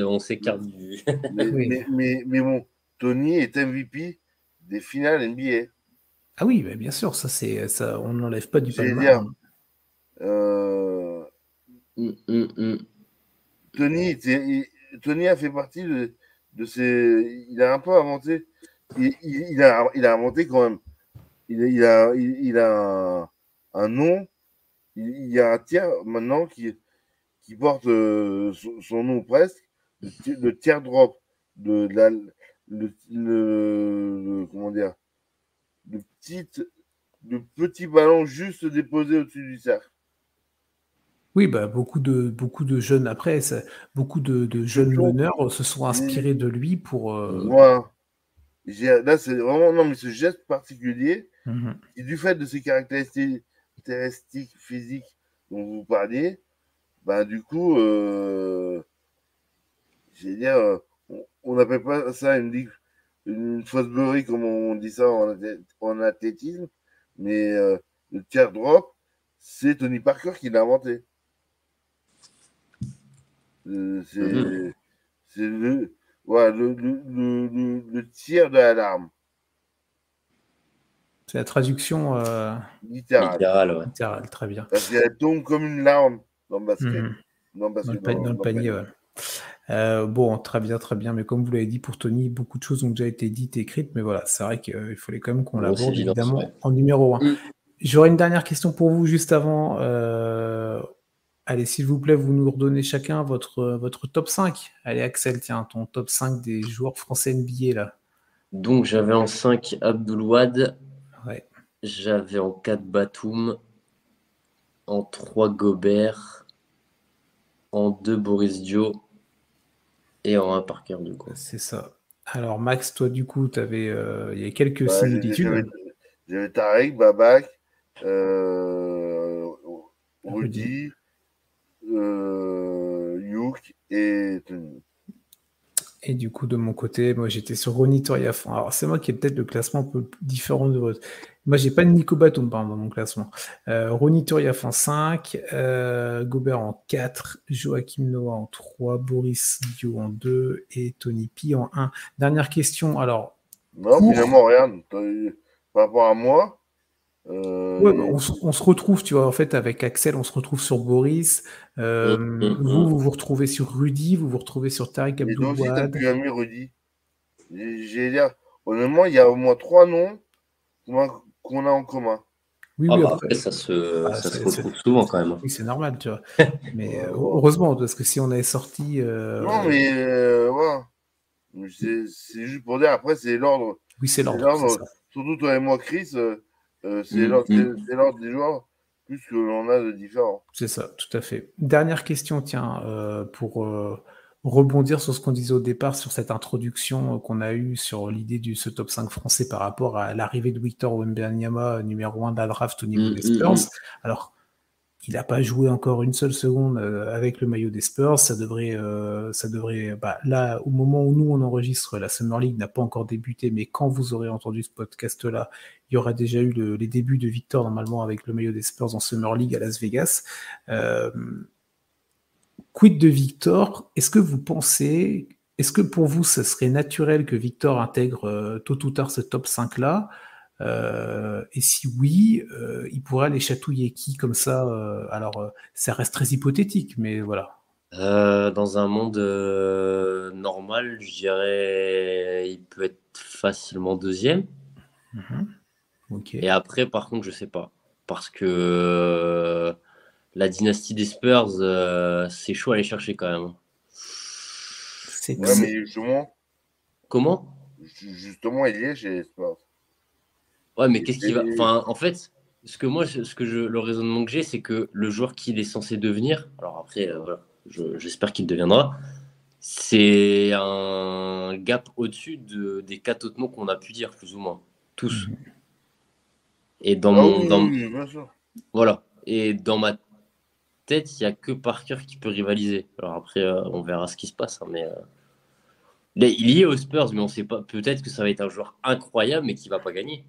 on s'écarte du. mais bon, Tony est MVP des finales NBA. Ah oui, bien sûr, ça on n'enlève pas du palmarès. Tony a fait partie de ces. Il a un peu inventé. Il a inventé quand même. Il a un nom. Il y a un tiers maintenant qui porte son nom presque, le teardrop, comment dire, le petit ballon juste déposé au-dessus du cercle. Oui, beaucoup de jeunes après, beaucoup de jeunes meneurs se sont inspirés de lui pour. Voilà. Là, c'est vraiment mais ce geste particulier, qui, du fait de ses caractéristiques physiques dont vous parliez, du coup, j'ai dire, on n'appelle pas ça une Fosbury comme on dit ça en athlétisme, mais le teardrop, c'est Tony Parker qui l'a inventé. C'est le tir de l'alarme. C'est la traduction littérale, très bien. Parce qu'elle tombe comme une larme dans le basket. Dans le panier, ouais. Bon, très bien, mais comme vous l'avez dit pour Tony, beaucoup de choses ont déjà été dites et écrites, mais voilà, c'est vrai qu'il fallait quand même qu'on l'aborde évidemment en numéro 1. J'aurais une dernière question pour vous juste avant. Allez, s'il vous plaît, vous nous redonnez chacun votre top 5. Allez, Axel, tiens, ton top 5 des joueurs français NBA là. Donc, j'avais en 5 Abdul-Wad. Ouais. J'avais en 4 Batum. En 3 Gobert. En 2 Boris Dio. Et en 1 Parker, du coup. C'est ça. Alors, Max, toi, du coup, il y a quelques similitudes. J'avais Tarek, Babak, Rudy, Youk et Tony. Et du coup, de mon côté, moi, j'étais sur Ronny Turiafan. Alors, c'est moi qui ai peut-être le classement un peu différent de votre. Moi, j'ai pas de Nico Batum, par exemple, dans mon classement. Ronny Turiafan 5, Gobert en 4, Joachim Noah en 3, Boris Dio en 2 et Tony P en 1. Dernière question, alors. Non, finalement, rien. Par rapport à moi. Ouais, bah, on se retrouve, tu vois, en fait, avec Axel, on se retrouve sur Boris. Vous vous retrouvez sur Rudy, vous vous retrouvez sur Tariq Abdul-Wad. Et toi aussi, t'as plus ami Rudy. J'ai dire, honnêtement, il y a au moins 3 noms qu'on a en commun. Oui, après, ça se retrouve souvent quand même. Oui, c'est normal, tu vois. Mais heureusement, parce que si on avait sorti. Non, mais voilà. C'est juste pour dire, après, c'est l'ordre. Oui, c'est l'ordre. Surtout toi et moi, Chris, c'est l'ordre des joueurs, plus que l'on a de différents. C'est ça, tout à fait. Dernière question, tiens, pour rebondir sur ce qu'on disait au départ, sur cette introduction qu'on a eue sur l'idée de ce top 5 français par rapport à l'arrivée de Victor Wembanyama, numéro 1 de la draft au niveau des Spurs. Alors, il n'a pas joué encore une seule seconde avec le maillot des Spurs. Ça devrait là, au moment où nous on enregistre, la Summer League n'a pas encore débuté, mais quand vous aurez entendu ce podcast-là, il y aura déjà eu les débuts de Victor normalement avec le maillot des Spurs en Summer League à Las Vegas. Quid de Victor? Est-ce que pour vous, ça serait naturel que Victor intègre tôt ou tard ce top 5-là? Et si oui, il pourrait aller chatouiller qui comme ça? Alors, ça reste très hypothétique, mais voilà. Dans un monde normal, je dirais il peut être facilement deuxième. Okay. Et après, par contre, je sais pas. Parce que la dynastie des Spurs, c'est chaud à aller chercher quand même. Ouais, mais justement. Comment? Justement, il y est chez les Spurs. Ouais, mais qu'est-ce qui va. Enfin, en fait, le raisonnement que j'ai, c'est que le joueur qu'il est censé devenir, alors après, voilà, j'espère qu'il deviendra, c'est un gap au-dessus des 4 autres noms qu'on a pu dire, plus ou moins. Tous. Et bien sûr. Voilà. Et dans ma tête, il n'y a que Parker qui peut rivaliser. Alors après, on verra ce qui se passe. Hein, mais il y est aux Spurs, mais on ne sait pas. Peut-être que ça va être un joueur incroyable, mais qui ne va pas gagner.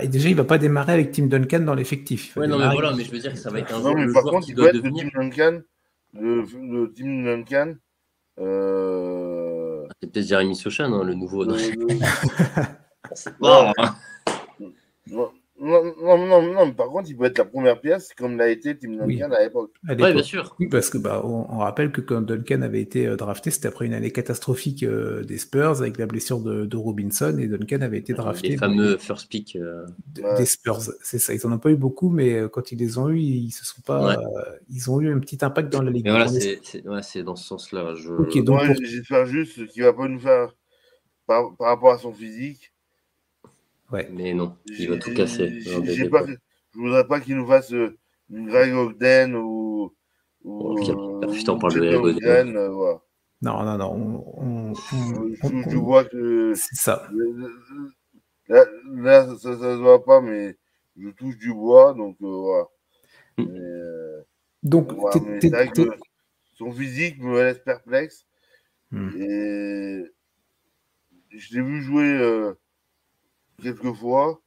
Et déjà, il ne va pas démarrer avec Tim Duncan dans l'effectif. Ouais, non, mais voilà, mais je veux dire que ça va être un joueur. Non, mais par contre, il doit être Tim Duncan. Le Tim Duncan. C'est peut-être Jeremy Sochan, hein, le nouveau. Non, mais par contre, il peut être la première pièce comme l'a été Tim Duncan à l'époque. Oui, bien sûr. Oui, parce que on rappelle que quand Duncan avait été drafté, c'était après une année catastrophique des Spurs avec la blessure de Robinson et Duncan avait été drafté. Les fameux first pick des Spurs, c'est ça. Ils n'en ont pas eu beaucoup, mais quand ils les ont eu, ils se sont pas. Ils ont eu un petit impact dans la ligue. Mais voilà, c'est dans ce sens-là. Okay, donc j'espère juste qu'il va pas nous faire par rapport à son physique. Ouais. Mais non, il va tout casser. Je voudrais pas qu'il nous fasse une Greg Ogden ou putain, on parle de Greg Ogden. Voilà. Non. Je vois que c'est ça. Là, ça se voit pas, mais je touche du bois, donc voilà. Donc, c'est vrai que son physique me laisse perplexe. Et je l'ai vu jouer quelques fois.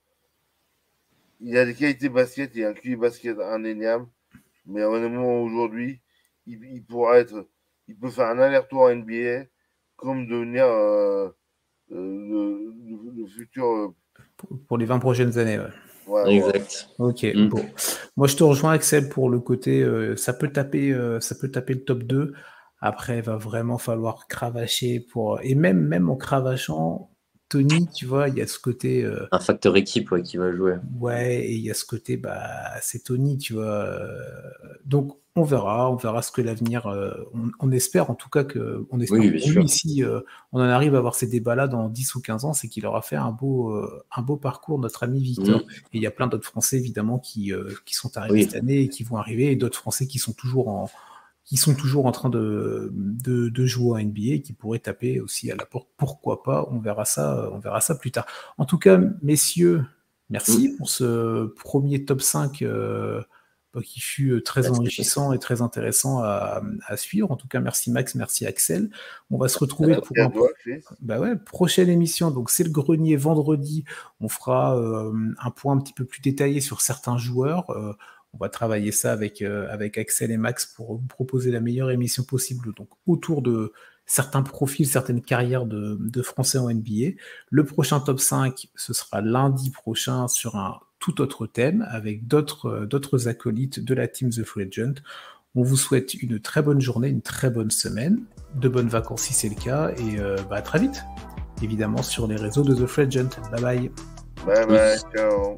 Il a des qualités basket, il a un QI basket indéniable. Mais honnêtement, aujourd'hui, il peut faire un aller-retour à NBA comme devenir le futur. Pour les 20 prochaines années, ouais. Exact. Ok, bon. Moi, je te rejoins, Axel, pour le côté, ça peut taper le top 2. Après, il va vraiment falloir cravacher pour... Et même en cravachant, Tony, tu vois, il y a ce côté... Un facteur équipe qui va jouer. Ouais, et il y a ce côté, c'est Tony, tu vois. Donc, on verra ce que l'avenir... on espère en tout cas que... On espère pour lui, si on en arrive à avoir ces débats-là dans 10 ou 15 ans, c'est qu'il aura fait un beau parcours, notre ami Victor. Et il y a plein d'autres Français, évidemment, qui sont arrivés cette année et qui vont arriver, et d'autres Français qui sont toujours en train de jouer à NBA et qui pourraient taper aussi à la porte. Pourquoi pas, on verra ça plus tard. En tout cas, messieurs, merci pour ce premier top 5 qui fut très enrichissant et très intéressant à suivre. En tout cas, merci Max, merci Axel. On va se retrouver pour prochaine émission. Donc, c'est le grenier vendredi. On fera un point un petit peu plus détaillé sur certains joueurs. On va travailler ça avec Axel et Max pour vous proposer la meilleure émission possible, donc autour de certains profils, certaines carrières de Français en NBA. Le prochain top 5, ce sera lundi prochain sur un tout autre thème, avec d'autres acolytes de la team The Free Agent. On vous souhaite une très bonne journée, une très bonne semaine, de bonnes vacances si c'est le cas, et à très vite, évidemment sur les réseaux de The Free Agent. Bye bye. Bye bye, ciao.